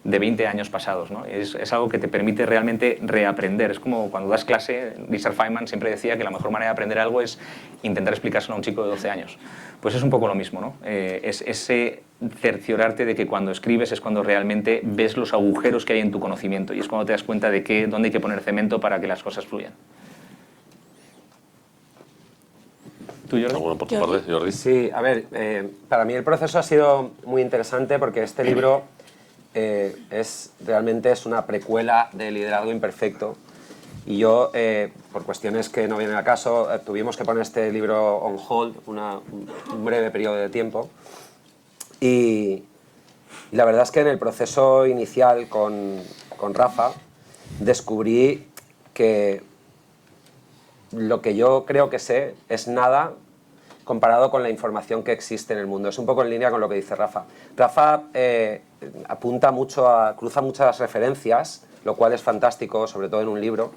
de 20 años pasados, ¿no? Es algo que te permite realmente reaprender. Es como cuando das clase, Richard Feynman siempre decía que la mejor manera de aprender algo es intentar explicárselo a un chico de 12 años. Pues es un poco lo mismo, ¿no? Es ese cerciorarte de que cuando escribes es cuando realmente ves los agujeros que hay en tu conocimiento y es cuando te das cuenta de dónde hay que poner cemento para que las cosas fluyan. ¿Tú, Jordi? ¿Alguno por tu parte, Jordi? Sí, a ver, para mí el proceso ha sido muy interesante porque este libro realmente es una precuela de Liderazgo Imperfecto y yo, por cuestiones que no vienen al caso, tuvimos que poner este libro on hold un breve periodo de tiempo y la verdad es que en el proceso inicial con Rafa descubrí que lo que yo creo que sé es nada comparado con la información que existe en el mundo. Es un poco en línea con lo que dice Rafa. Rafa apunta mucho, cruza muchas referencias, lo cual es fantástico, sobre todo en un libro.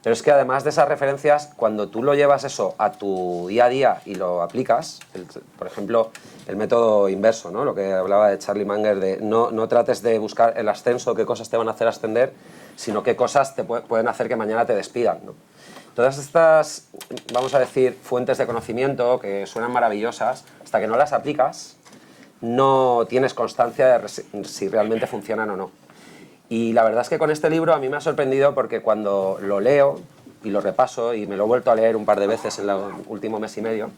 Pero es que además de esas referencias, cuando tú lo llevas eso a tu día a día y lo aplicas, por ejemplo, el método inverso, ¿no? Lo que hablaba de Charlie Munger, de no trates de buscar el ascenso, qué cosas te van a hacer ascender, sino qué cosas te pueden hacer que mañana te despidan, ¿no? Todas estas, vamos a decir, fuentes de conocimiento que suenan maravillosas, hasta que no las aplicas, no tienes constancia de si realmente funcionan o no. Y la verdad es que con este libro a mí me ha sorprendido porque cuando lo leo y lo repaso, y me lo he vuelto a leer un par de veces en el último mes y medio,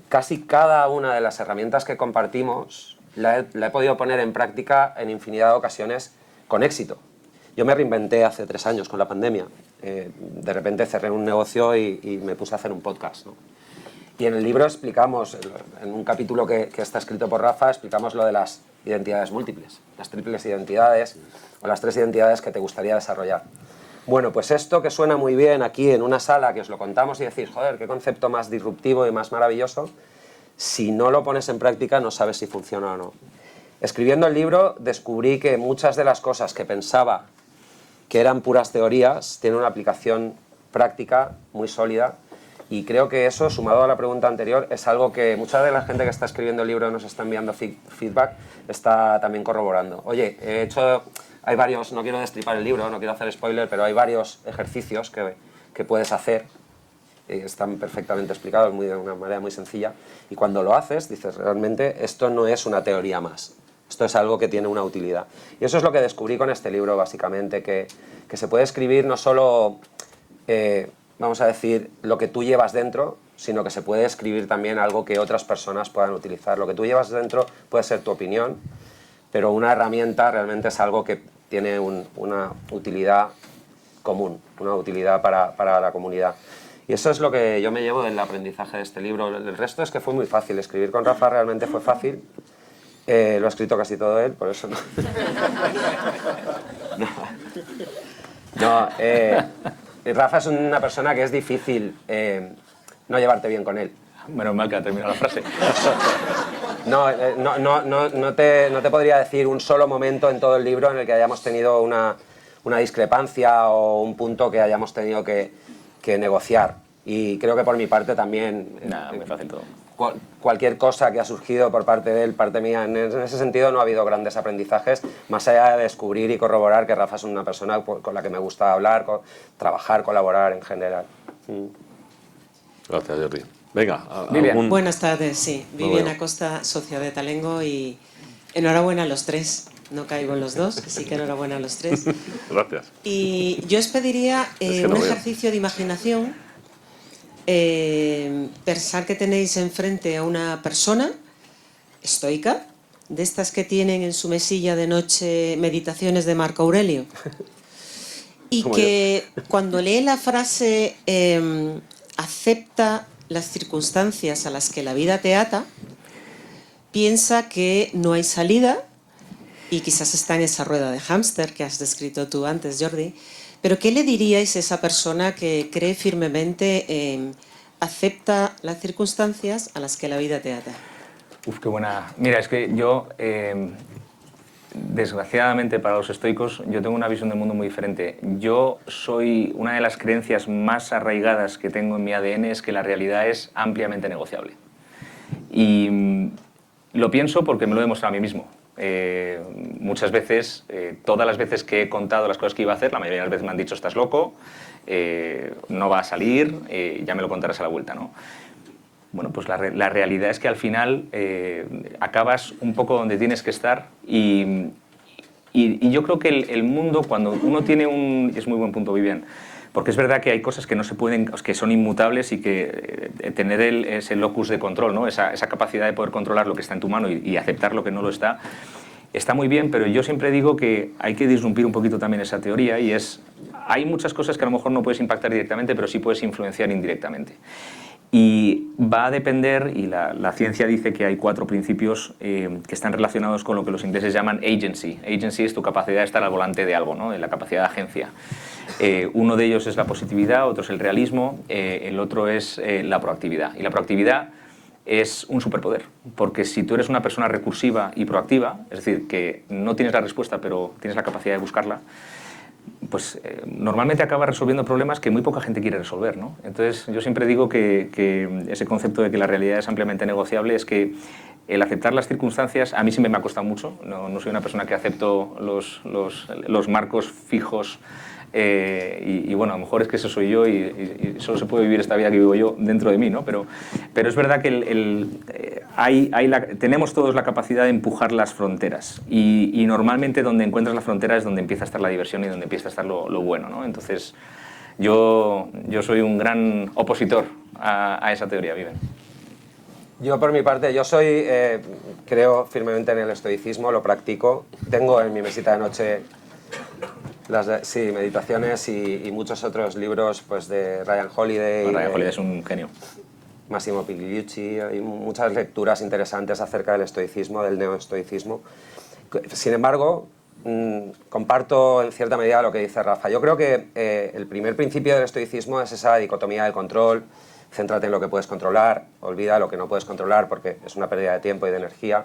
casi cada una de las herramientas que compartimos la he podido poner en práctica en infinidad de ocasiones con éxito. Yo me reinventé hace 3 años con la pandemia. De repente cerré un negocio y me puse a hacer un podcast, ¿no? Y en el libro explicamos, en un capítulo que está escrito por Rafa, explicamos lo de las identidades múltiples, las triples identidades o las 3 identidades que te gustaría desarrollar. Bueno, pues esto que suena muy bien aquí en una sala, que os lo contamos y decís, joder, qué concepto más disruptivo y más maravilloso, si no lo pones en práctica no sabes si funciona o no. Escribiendo el libro descubrí que muchas de las cosas que pensaba que eran puras teorías, tienen una aplicación práctica muy sólida y creo que eso, sumado a la pregunta anterior, es algo que mucha de la gente que está escribiendo el libro nos está enviando feedback, está también corroborando. Oye, hay varios, no quiero destripar el libro, no quiero hacer spoiler, pero hay varios ejercicios que puedes hacer, están perfectamente explicados de una manera muy sencilla, y cuando lo haces, dices, realmente esto no es una teoría más. Esto es algo que tiene una utilidad. Y eso es lo que descubrí con este libro, básicamente, que se puede escribir no solo, vamos a decir, lo que tú llevas dentro, sino que se puede escribir también algo que otras personas puedan utilizar. Lo que tú llevas dentro puede ser tu opinión, pero una herramienta realmente es algo que tiene una utilidad común, una utilidad para la comunidad. Y eso es lo que yo me llevo del aprendizaje de este libro. El resto es que fue muy fácil. Escribir con Rafa realmente fue fácil. Lo ha escrito casi todo él, por eso no. Rafa es una persona que es difícil no llevarte bien con él. Menos mal que ha terminado la frase. No te podría decir un solo momento en todo el libro en el que hayamos tenido una discrepancia o un punto que hayamos tenido que negociar. Y creo que por mi parte también... Nada, muy fácil todo. Cualquier cosa que ha surgido por parte de él, parte mía, en ese sentido no ha habido grandes aprendizajes, más allá de descubrir y corroborar que Rafa es una persona con la que me gusta hablar, trabajar, colaborar en general. Gracias, Jordi. Venga, Vivian. Buenas tardes, sí. Vivian Acosta, socia de Talengo, y enhorabuena a los 3. No caigo en los 2, así que enhorabuena a los 3. Gracias. Y yo os pediría un ejercicio de imaginación. Pensar que tenéis enfrente a una persona estoica, de estas que tienen en su mesilla de noche meditaciones de Marco Aurelio. Y que cuando lee la frase acepta las circunstancias a las que la vida te ata, piensa que no hay salida y quizás está en esa rueda de hámster que has descrito tú antes, Jordi. Pero ¿qué le diríais a esa persona que cree firmemente en acepta las circunstancias a las que la vida te ata? Uf, qué buena. Mira, es que yo, desgraciadamente para los estoicos, yo tengo una visión del mundo muy diferente. Yo soy, una de las creencias más arraigadas que tengo en mi ADN es que la realidad es ampliamente negociable. Y lo pienso porque me lo he demostrado a mí mismo. Muchas veces, todas las veces que he contado las cosas que iba a hacer, la mayoría de las veces me han dicho estás loco, no va a salir, ya me lo contarás a la vuelta, ¿no? Bueno, pues la realidad es que al final acabas un poco donde tienes que estar y yo creo que el mundo, cuando uno tiene un... Es muy buen punto, Vivian, porque es verdad que hay cosas que no se pueden, que son inmutables y que tener ese locus de control, ¿no? esa capacidad de poder controlar lo que está en tu mano y aceptar lo que no lo está muy bien, pero yo siempre digo que hay que disrumpir un poquito también esa teoría y es, hay muchas cosas que a lo mejor no puedes impactar directamente, pero sí puedes influenciar indirectamente. Y va a depender, y la ciencia dice que hay 4 principios que están relacionados con lo que los ingleses llaman agency. Agency es tu capacidad de estar al volante de algo, ¿no? La capacidad de agencia. Uno de ellos es la positividad, otro es el realismo, el otro es la proactividad. Y la proactividad es un superpoder, porque si tú eres una persona recursiva y proactiva, es decir, que no tienes la respuesta pero tienes la capacidad de buscarla, pues normalmente acaba resolviendo problemas que muy poca gente quiere resolver, ¿no? Entonces yo siempre digo que ese concepto de que la realidad es ampliamente negociable es que el aceptar las circunstancias a mí siempre me ha costado mucho, no soy una persona que acepto los marcos fijos y bueno, a lo mejor es que eso soy yo y solo se puede vivir esta vida que vivo yo dentro de mí, ¿no? Pero es verdad que tenemos todos la capacidad de empujar las fronteras y normalmente donde encuentras la frontera es donde empieza a estar la diversión y donde empieza a estar lo bueno, ¿no? Entonces yo soy un gran opositor a esa teoría, Viven. Yo por mi parte, yo soy, creo firmemente en el estoicismo, lo practico. Tengo en mi mesita de noche meditaciones y muchos otros libros pues, de Ryan Holiday. Ryan Holiday es un genio. Massimo Pigliucci, hay muchas lecturas interesantes acerca del estoicismo, del neoestoicismo. Sin embargo, comparto en cierta medida lo que dice Rafa. Yo creo que el primer principio del estoicismo es esa dicotomía del control. Céntrate en lo que puedes controlar, olvida lo que no puedes controlar porque es una pérdida de tiempo y de energía.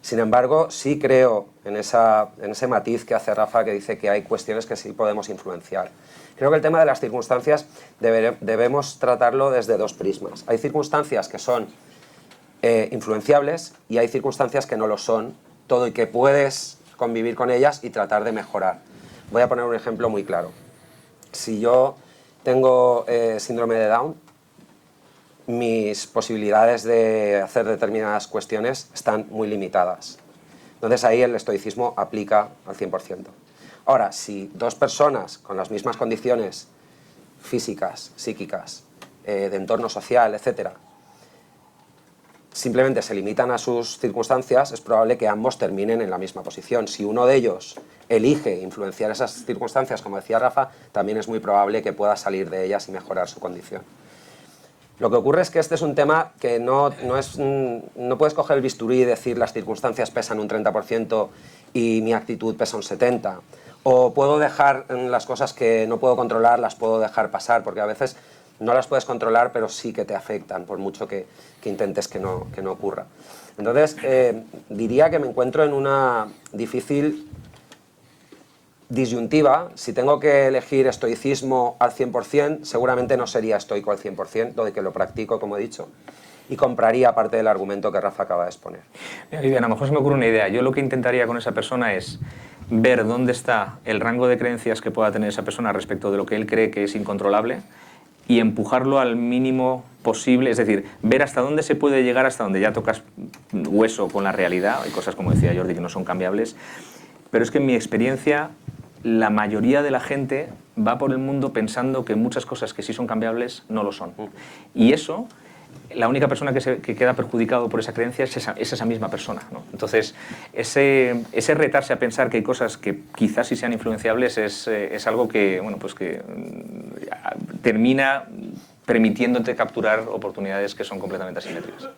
Sin embargo, sí creo en ese matiz que hace Rafa, que dice que hay cuestiones que sí podemos influenciar. Creo que el tema de las circunstancias debemos tratarlo desde 2 prismas. Hay circunstancias que son influenciables y hay circunstancias que no lo son, todo y que puedes convivir con ellas y tratar de mejorar. Voy a poner un ejemplo muy claro. Si yo tengo síndrome de Down, mis posibilidades de hacer determinadas cuestiones están muy limitadas. Entonces ahí el estoicismo aplica al 100%. Ahora, si 2 personas con las mismas condiciones físicas, psíquicas, de entorno social, etc., simplemente se limitan a sus circunstancias, es probable que ambos terminen en la misma posición. Si uno de ellos elige influenciar esas circunstancias, como decía Rafa, también es muy probable que pueda salir de ellas y mejorar su condición. Lo que ocurre es que este es un tema que no puedes coger el bisturí y decir las circunstancias pesan un 30% y mi actitud pesa un 70%. O puedo dejar las cosas que no puedo controlar, las puedo dejar pasar, porque a veces no las puedes controlar, pero sí que te afectan, por mucho que intentes que no ocurra. Entonces, diría que me encuentro en una difícil disyuntiva. Si tengo que elegir estoicismo al 100%, seguramente no sería estoico al 100%, lo de que lo practico, como he dicho, y compraría parte del argumento que Rafa acaba de exponer. Mira, Vivian, a lo mejor se me ocurre una idea. Yo lo que intentaría con esa persona es ver dónde está el rango de creencias que pueda tener esa persona respecto de lo que él cree que es incontrolable y empujarlo al mínimo posible, es decir, ver hasta dónde se puede llegar, hasta donde ya tocas hueso con la realidad. Hay cosas, como decía Jordi, que no son cambiables, pero es que en mi experiencia la mayoría de la gente va por el mundo pensando que muchas cosas que sí son cambiables no lo son. Y eso la única persona que queda perjudicado por esa creencia es esa misma persona, ¿no? Entonces, ese retarse a pensar que hay cosas que quizás sí sean influenciables es algo que, bueno, pues que termina permitiéndote capturar oportunidades que son completamente asimétricas.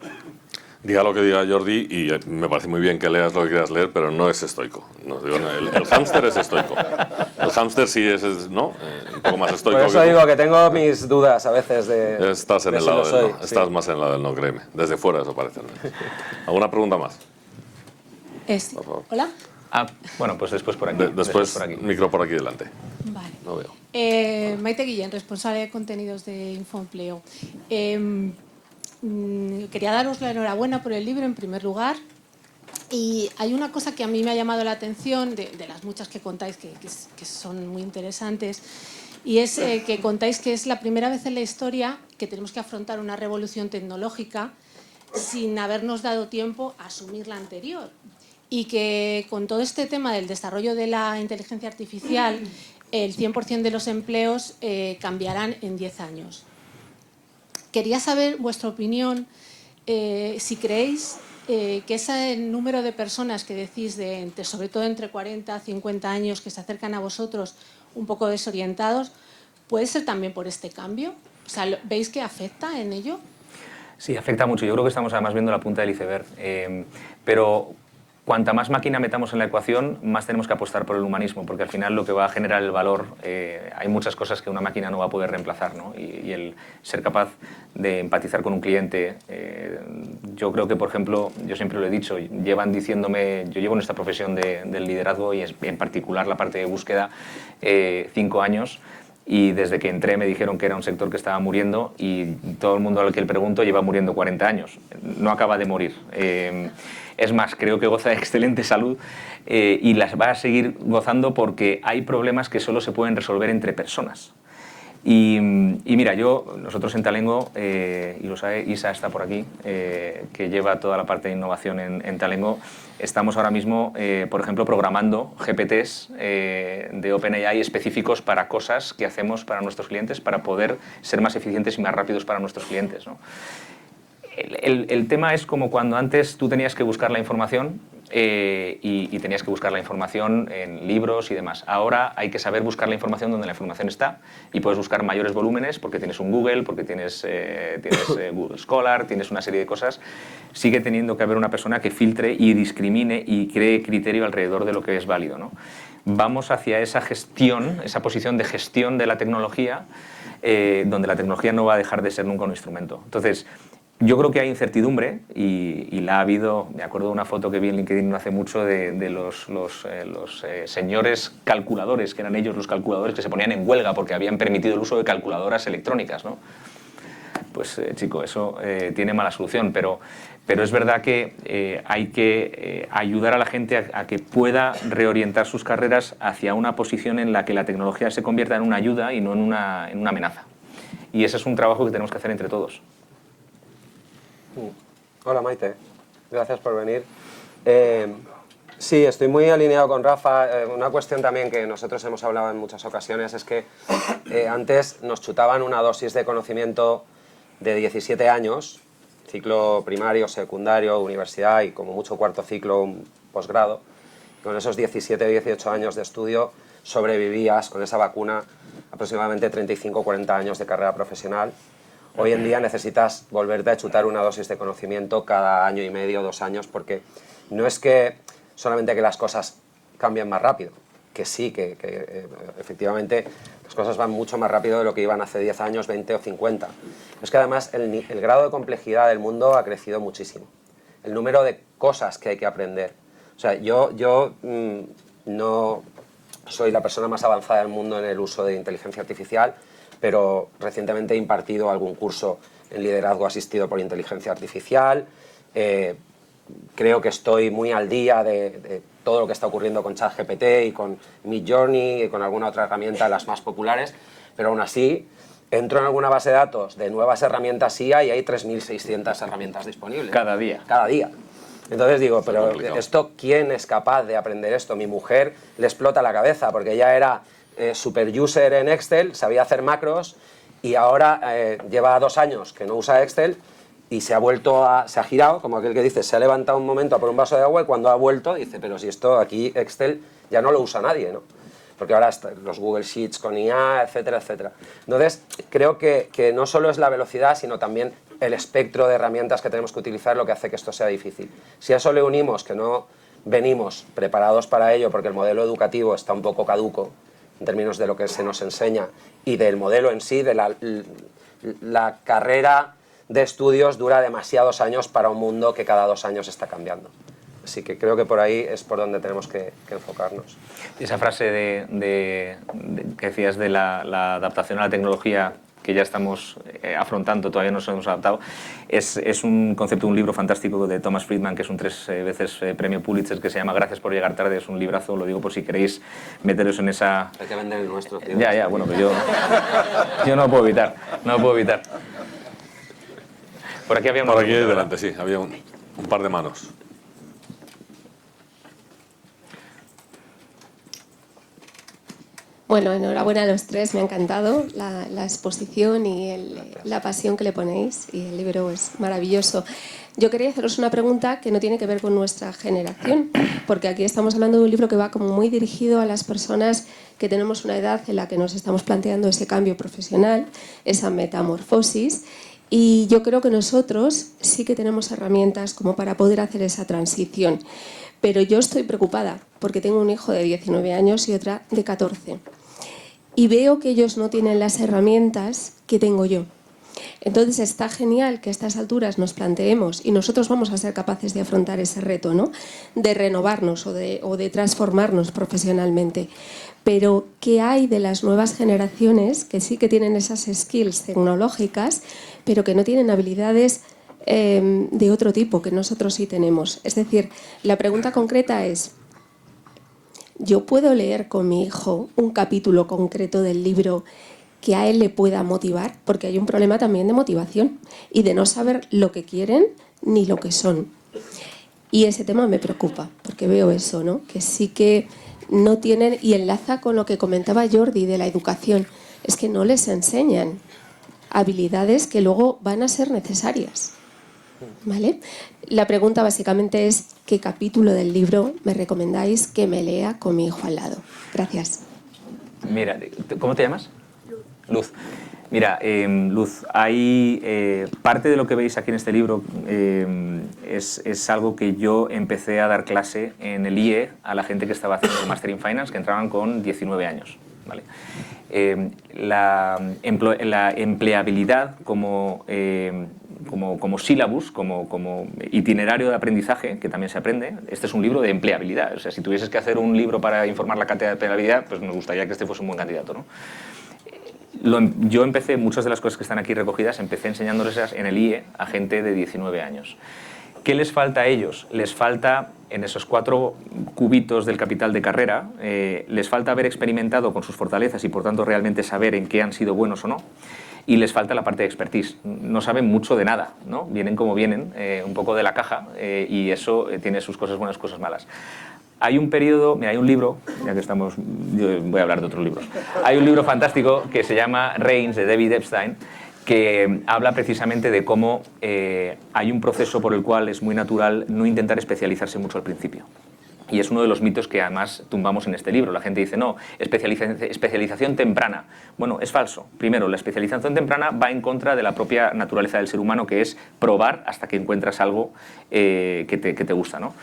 Diga lo que diga Jordi, y me parece muy bien que leas lo que quieras leer, pero no es estoico. No, digo, el hámster es estoico. El hámster sí es ¿no? Un poco más estoico. Por eso que digo que tengo mis dudas a veces de. Estás en de el si lado lo del soy, no. sí. Estás más en el lado del no, créeme. Desde fuera eso parece. ¿Alguna pregunta más? Sí. Por favor. Hola. Bueno, pues después por aquí. Después, por aquí. micro por aquí delante. Vale. No veo. Maite Guillén, responsable de contenidos de Infoempleo. Quería daros la enhorabuena por el libro, en primer lugar. Y hay una cosa que a mí me ha llamado la atención, de las muchas que contáis, que son muy interesantes, y es que contáis que es la primera vez en la historia que tenemos que afrontar una revolución tecnológica sin habernos dado tiempo a asumir la anterior. Y que con todo este tema del desarrollo de la inteligencia artificial, el 100% de los empleos cambiarán en 10 años. Quería saber vuestra opinión, si creéis que ese número de personas que decís, sobre todo entre 40 y 50 años, que se acercan a vosotros un poco desorientados, ¿puede ser también por este cambio? O sea, ¿veis que afecta en ello? Sí, afecta mucho. Yo creo que estamos además viendo la punta del iceberg. Pero cuanta más máquina metamos en la ecuación, más tenemos que apostar por el humanismo, porque al final lo que va a generar el valor, hay muchas cosas que una máquina no va a poder reemplazar, ¿no? Y el ser capaz de empatizar con un cliente, yo creo que, por ejemplo, yo siempre lo he dicho, llevan diciéndome, yo llevo en esta profesión del liderazgo y en particular la parte de búsqueda 5 años, y desde que entré me dijeron que era un sector que estaba muriendo y todo el mundo al que le pregunto lleva muriendo 40 años, no acaba de morir. Es más, creo que goza de excelente salud y las va a seguir gozando porque hay problemas que solo se pueden resolver entre personas. Y mira, nosotros en Talengo, y lo sabe, Isa está por aquí, que lleva toda la parte de innovación en Talengo, estamos ahora mismo, por ejemplo, programando GPTs de OpenAI específicos para cosas que hacemos para nuestros clientes para poder ser más eficientes y más rápidos para nuestros clientes, ¿no? El tema es como cuando antes tú tenías que buscar la información y tenías que buscar la información en libros y demás. Ahora hay que saber buscar la información donde la información está y puedes buscar mayores volúmenes porque tienes un Google, porque tienes Google Scholar, tienes una serie de cosas. Sigue teniendo que haber una persona que filtre y discrimine y cree criterio alrededor de lo que es válido, ¿no? Vamos hacia esa gestión, esa posición de gestión de la tecnología, donde la tecnología no va a dejar de ser nunca un instrumento. Entonces, yo creo que hay incertidumbre y la ha habido. Me acuerdo de una foto que vi en LinkedIn no hace mucho de los señores calculadores, que eran ellos los calculadores que se ponían en huelga porque habían permitido el uso de calculadoras electrónicas, ¿no? Pues chico, eso tiene mala solución, pero es verdad que hay que ayudar a la gente a que pueda reorientar sus carreras hacia una posición en la que la tecnología se convierta en una ayuda y no en una amenaza. Y ese es un trabajo que tenemos que hacer entre todos. Hola Maite, gracias por venir. Sí, estoy muy alineado con Rafa. Una cuestión también que nosotros hemos hablado en muchas ocasiones es que antes nos chutaban una dosis de conocimiento de 17 años, ciclo primario, secundario, universidad y como mucho cuarto ciclo, un posgrado. Con esos 17 o 18 años de estudio sobrevivías con esa vacuna aproximadamente 35 o 40 años de carrera profesional. Hoy en día necesitas volverte a chutar una dosis de conocimiento cada año y medio, 2 años, porque no es que solamente que las cosas cambien más rápido, que sí, que efectivamente las cosas van mucho más rápido de lo que iban hace 10 años, 20 o 50. Es que además el grado de complejidad del mundo ha crecido muchísimo. El número de cosas que hay que aprender. O sea, yo no soy la persona más avanzada del mundo en el uso de inteligencia artificial, pero recientemente he impartido algún curso en liderazgo asistido por inteligencia artificial. Creo que estoy muy al día de todo lo que está ocurriendo con ChatGPT y con Midjourney y con alguna otra herramienta, las más populares, pero aún así entro en alguna base de datos de nuevas herramientas IA y hay 3.600 herramientas disponibles. Cada día. Cada día. Entonces digo, pero esto, ¿quién es capaz de aprender esto? Mi mujer le explota la cabeza porque ella era super user en Excel, sabía hacer macros y ahora lleva 2 años que no usa Excel y se ha girado, como aquel que dice, se ha levantado un momento a por un vaso de agua y cuando ha vuelto dice, pero si esto aquí Excel ya no lo usa nadie, ¿no? Porque ahora los Google Sheets con IA, etcétera, etcétera. Entonces, creo que no solo es la velocidad, sino también el espectro de herramientas que tenemos que utilizar lo que hace que esto sea difícil. Si a eso le unimos que no venimos preparados para ello porque el modelo educativo está un poco caduco en términos de lo que se nos enseña y del modelo en sí, de la carrera de estudios dura demasiados años para un mundo que cada 2 años está cambiando. Así que creo que por ahí es por donde tenemos que enfocarnos. Esa frase que decías de la adaptación a la tecnología que ya estamos afrontando, todavía no nos hemos adaptado, es un concepto, un libro fantástico de Thomas Friedman, que es un 3 veces premio Pulitzer, que se llama Gracias por llegar tarde, es un librazo, lo digo por si queréis meteros en esa... Hay que vender el nuestro, tío. Ya, bueno, pero yo no lo puedo evitar, no lo puedo evitar. Por aquí había una... Por aquí delante, sí, había un par de manos. Bueno, enhorabuena a los tres, me ha encantado la exposición y la pasión que le ponéis, y el libro es maravilloso. Yo quería haceros una pregunta que no tiene que ver con nuestra generación, porque aquí estamos hablando de un libro que va como muy dirigido a las personas que tenemos una edad en la que nos estamos planteando ese cambio profesional, esa metamorfosis, y yo creo que nosotros sí que tenemos herramientas como para poder hacer esa transición. Pero yo estoy preocupada porque tengo un hijo de 19 años y otra de 14. Y veo que ellos no tienen las herramientas que tengo yo. Entonces está genial que a estas alturas nos planteemos, y nosotros vamos a ser capaces de afrontar ese reto, ¿no? De renovarnos o de transformarnos profesionalmente. Pero ¿qué hay de las nuevas generaciones que sí que tienen esas skills tecnológicas, pero que no tienen habilidades de otro tipo que nosotros sí tenemos? Es decir, la pregunta concreta es, ¿yo puedo leer con mi hijo un capítulo concreto del libro que a él le pueda motivar? Porque hay un problema también de motivación y de no saber lo que quieren ni lo que son. Y ese tema me preocupa, porque veo eso, ¿no? Que sí que no tienen, y enlaza con lo que comentaba Jordi de la educación, es que no les enseñan habilidades que luego van a ser necesarias. ¿Vale? La pregunta básicamente es ¿qué capítulo del libro me recomendáis que me lea con mi hijo al lado? Gracias. Mira, ¿cómo te llamas? Luz. Mira, Luz, hay parte de lo que veis aquí en este libro es algo que yo empecé a dar clase en el IE a la gente que estaba haciendo el Master in Finance, que entraban con 19 años. ¿Vale? La empleabilidad como sílabus, como itinerario de aprendizaje, que también se aprende, este es un libro de empleabilidad. O sea, si tuvieses que hacer un libro para informar la cátedra de empleabilidad, pues me gustaría que este fuese un buen candidato, ¿no? Yo empecé, muchas de las cosas que están aquí recogidas, empecé enseñándoles en el IE a gente de 19 años. ¿Qué les falta a ellos? Les falta, en esos 4 cubitos del capital de carrera, les falta haber experimentado con sus fortalezas y por tanto realmente saber en qué han sido buenos o no. Y les falta la parte de expertise. No saben mucho de nada, ¿no? Vienen como vienen, un poco de la caja, y eso tiene sus cosas buenas, cosas malas. Hay un periodo, mira, hay un libro, ya que estamos, yo voy a hablar de otros libros. Hay un libro fantástico que se llama Reigns, de David Epstein, que habla precisamente de cómo hay un proceso por el cual es muy natural no intentar especializarse mucho al principio. Y es uno de los mitos que además tumbamos en este libro. La gente dice, no, especialización temprana. Bueno, es falso. Primero, la especialización temprana va en contra de la propia naturaleza del ser humano, que es probar hasta que encuentras algo que te gusta, ¿no?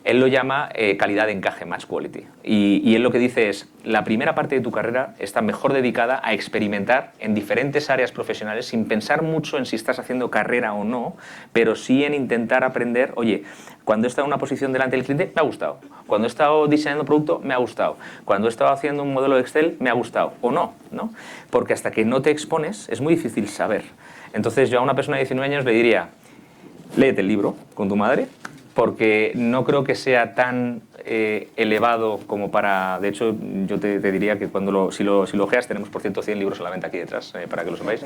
Él lo llama calidad de encaje, match quality. Y él lo que dice es, la primera parte de tu carrera está mejor dedicada a experimentar en diferentes áreas profesionales sin pensar mucho en si estás haciendo carrera o no, pero sí en intentar aprender, oye, cuando he estado en una posición delante del cliente, me ha gustado. Cuando he estado diseñando producto, me ha gustado. Cuando he estado haciendo un modelo de Excel, me ha gustado. O no, ¿no? Porque hasta que no te expones, es muy difícil saber. Entonces yo a una persona de 19 años le diría, léete el libro con tu madre, porque no creo que sea tan elevado como para... De hecho, yo te diría que si lo ojeas, tenemos por ciento 100 libros a la venta aquí detrás, para que lo sepáis.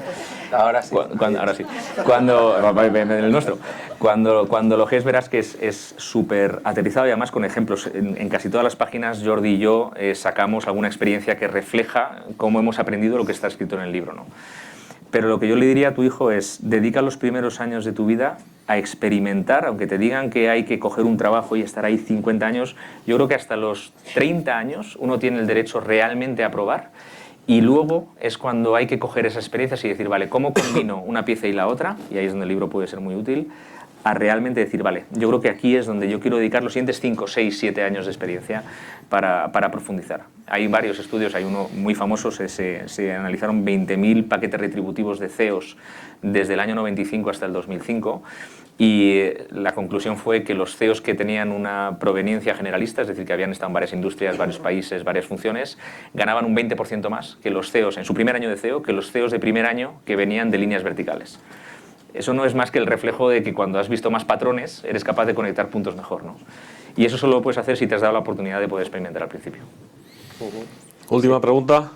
Ahora sí. Ahora sí. En el nuestro. Cuando lo ojees verás que es súper aterrizado y además con ejemplos. En casi todas las páginas, Jordi y yo sacamos alguna experiencia que refleja cómo hemos aprendido lo que está escrito en el libro, ¿no? Pero lo que yo le diría a tu hijo es, dedica los primeros años de tu vida a experimentar, aunque te digan que hay que coger un trabajo y estar ahí 50 años, yo creo que hasta los 30 años uno tiene el derecho realmente a probar, y luego es cuando hay que coger esas experiencias y decir, vale, ¿cómo combino una pieza y la otra? Y ahí es donde el libro puede ser muy útil, a realmente decir, vale, yo creo que aquí es donde yo quiero dedicar los siguientes 5, 6, 7 años de experiencia para profundizar. Hay varios estudios, hay uno muy famoso, se analizaron 20.000 paquetes retributivos de CEOs desde el año 95 hasta el 2005, y la conclusión fue que los CEOs que tenían una proveniencia generalista, es decir, que habían estado en varias industrias, varios países, varias funciones, ganaban un 20% más que los CEOs en su primer año de CEO, que los CEOs de primer año que venían de líneas verticales. Eso no es más que el reflejo de que cuando has visto más patrones, eres capaz de conectar puntos mejor, ¿no? Y eso solo lo puedes hacer si te has dado la oportunidad de poder experimentar al principio. Última pregunta.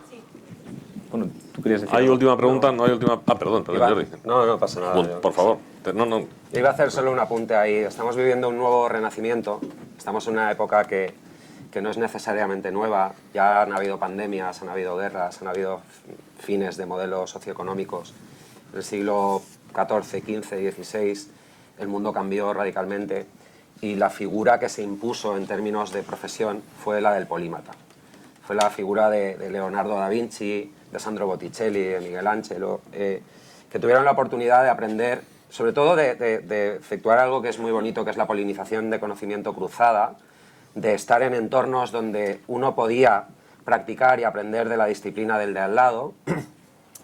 Bueno, ¿tú querías decir ¿Hay algo? última pregunta? No hay última... Ah, perdón, Jordi. No pasa nada. Bueno, por favor. No. Iba a hacer solo un apunte ahí. Estamos viviendo un nuevo renacimiento. Estamos en una época que no es necesariamente nueva. Ya han habido pandemias, han habido guerras, han habido fines de modelos socioeconómicos. En el siglo XIV, XV, XVI el mundo cambió radicalmente y la figura que se impuso en términos de profesión fue la del polímata. Fue la figura de Leonardo da Vinci, de Sandro Botticelli, de Miguel Ángelo, que tuvieron la oportunidad de aprender, sobre todo de efectuar algo que es muy bonito, que es la polinización de conocimiento cruzada, de estar en entornos donde uno podía practicar y aprender de la disciplina del de al lado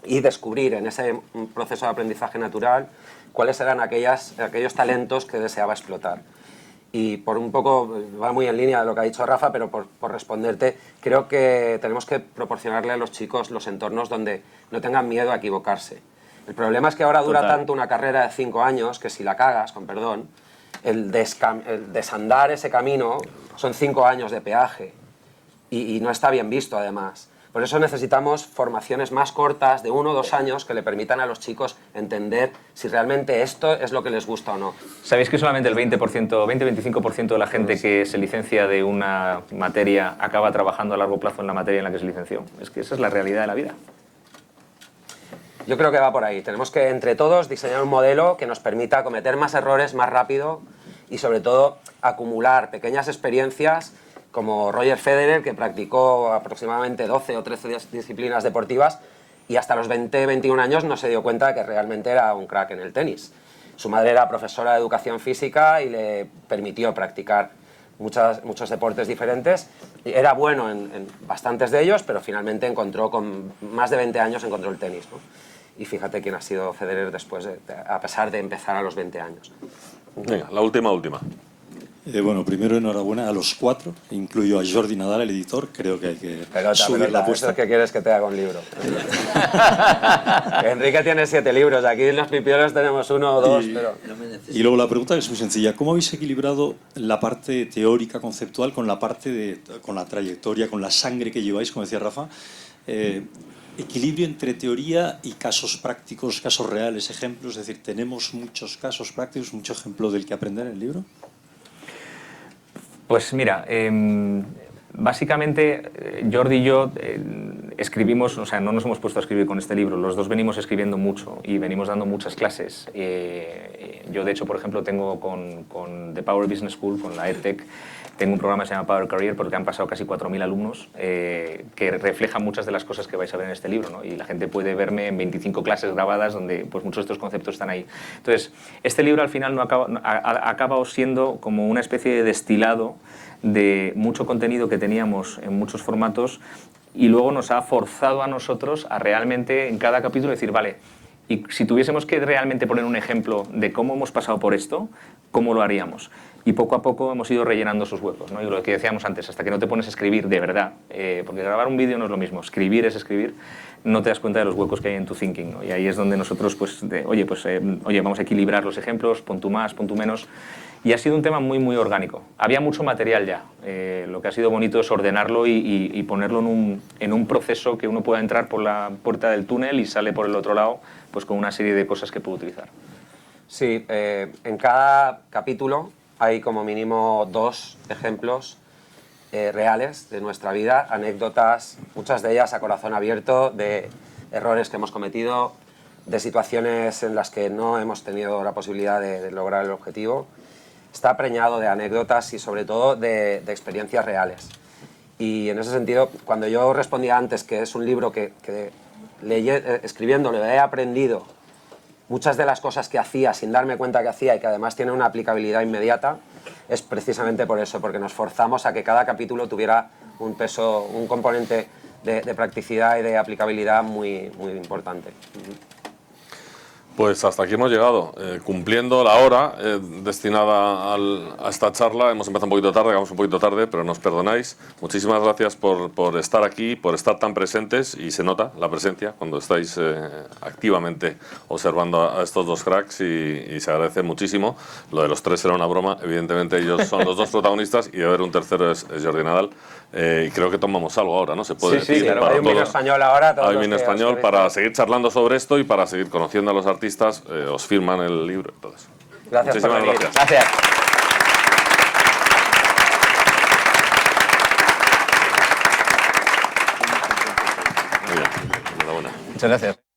y descubrir en ese proceso de aprendizaje natural cuáles eran aquellos talentos que deseaba explotar. Y por un poco, va muy en línea de lo que ha dicho Rafa, pero por responderte, creo que tenemos que proporcionarle a los chicos los entornos donde no tengan miedo a equivocarse. El problema es que ahora dura tanto una carrera de 5 años que si la cagas, con perdón, el desandar ese camino son 5 años de peaje y no está bien visto además. Por eso necesitamos formaciones más cortas, de 1 o 2 años, que le permitan a los chicos entender si realmente esto es lo que les gusta o no. ¿Sabéis que solamente el 20-25% de la gente que se licencia de una materia acaba trabajando a largo plazo en la materia en la que se licenció? Es que esa es la realidad de la vida. Yo creo que va por ahí. Tenemos que, entre todos, diseñar un modelo que nos permita cometer más errores más rápido y, sobre todo, acumular pequeñas experiencias como Roger Federer, que practicó aproximadamente 12 o 13 disciplinas deportivas y hasta los 20, 21 años no se dio cuenta de que realmente era un crack en el tenis. Su madre era profesora de educación física y le permitió practicar muchos deportes diferentes. Era bueno en bastantes de ellos, pero finalmente encontró, con más de 20 años, encontró el tenis, ¿no? Y fíjate quién ha sido Federer después, a pesar de empezar a los 20 años. Venga, la última. Bueno, primero enhorabuena a los 4, incluyo a Jordi Nadal, el editor, creo que hay que subir la apuesta. Eso es que quieres que te haga un libro. Enrique tiene 7 libros, aquí los pipiolos tenemos 1 o 2, pero... Y luego la pregunta es muy sencilla, ¿cómo habéis equilibrado la parte teórica, conceptual, con la parte con la trayectoria, con la sangre que lleváis, como decía Rafa? Equilibrio entre teoría y casos prácticos, casos reales, ejemplos, es decir, ¿tenemos muchos casos prácticos, mucho ejemplo del que aprender en el libro? Pues mira, básicamente Jordi y yo escribimos, o sea, no nos hemos puesto a escribir con este libro, los dos venimos escribiendo mucho y venimos dando muchas clases. Yo, de hecho, por ejemplo, tengo con The Power Business School, con la EdTech, tengo un programa que se llama Power Career porque han pasado casi 4.000 alumnos que reflejan muchas de las cosas que vais a ver en este libro, ¿no? Y la gente puede verme en 25 clases grabadas donde pues, muchos de estos conceptos están ahí. Entonces, este libro al final ha acabado siendo como una especie de destilado de mucho contenido que teníamos en muchos formatos y luego nos ha forzado a nosotros a realmente en cada capítulo decir, vale, y si tuviésemos que realmente poner un ejemplo de cómo hemos pasado por esto, ¿cómo lo haríamos? Y poco a poco hemos ido rellenando esos huecos, ¿no? Y lo que decíamos antes, hasta que no te pones a escribir de verdad, porque grabar un vídeo no es lo mismo, escribir es escribir, no te das cuenta de los huecos que hay en tu thinking, ¿no? Y ahí es donde nosotros, pues, oye, vamos a equilibrar los ejemplos, pon tú más, pon tú menos. Y ha sido un tema muy, muy orgánico. Había mucho material ya. Lo que ha sido bonito es ordenarlo y ponerlo en un proceso que uno pueda entrar por la puerta del túnel y sale por el otro lado pues con una serie de cosas que puede utilizar. Sí, en cada capítulo hay como mínimo 2 ejemplos reales de nuestra vida, anécdotas, muchas de ellas a corazón abierto, de errores que hemos cometido, de situaciones en las que no hemos tenido la posibilidad de lograr el objetivo. Está preñado de anécdotas y sobre todo de experiencias reales. Y en ese sentido, cuando yo respondía antes que es un libro que escribiéndolo he aprendido muchas de las cosas que hacía sin darme cuenta que hacía y que además tiene una aplicabilidad inmediata, es precisamente por eso, porque nos forzamos a que cada capítulo tuviera un peso, un componente de practicidad y de aplicabilidad muy, muy importante. Pues hasta aquí hemos llegado, cumpliendo la hora destinada a esta charla. Hemos empezado un poquito tarde, llegamos un poquito tarde, pero nos perdonáis. Muchísimas gracias por estar aquí, por estar tan presentes, y se nota la presencia cuando estáis activamente observando a estos dos cracks, y se agradece muchísimo. Lo de los tres era una broma, evidentemente ellos son los dos protagonistas y de haber un tercero es Jordi Nadal. Y creo que tomamos algo ahora, ¿no? Se puede Sí, decir, claro, para hay un vino todos. español ahora. Hay vino español para seguir charlando sobre esto y para seguir conociendo a los artistas. Os firman el libro. Entonces, Gracias por muchísimas venir. gracias. Gracias. Muy bien, enhorabuena. Muchas gracias.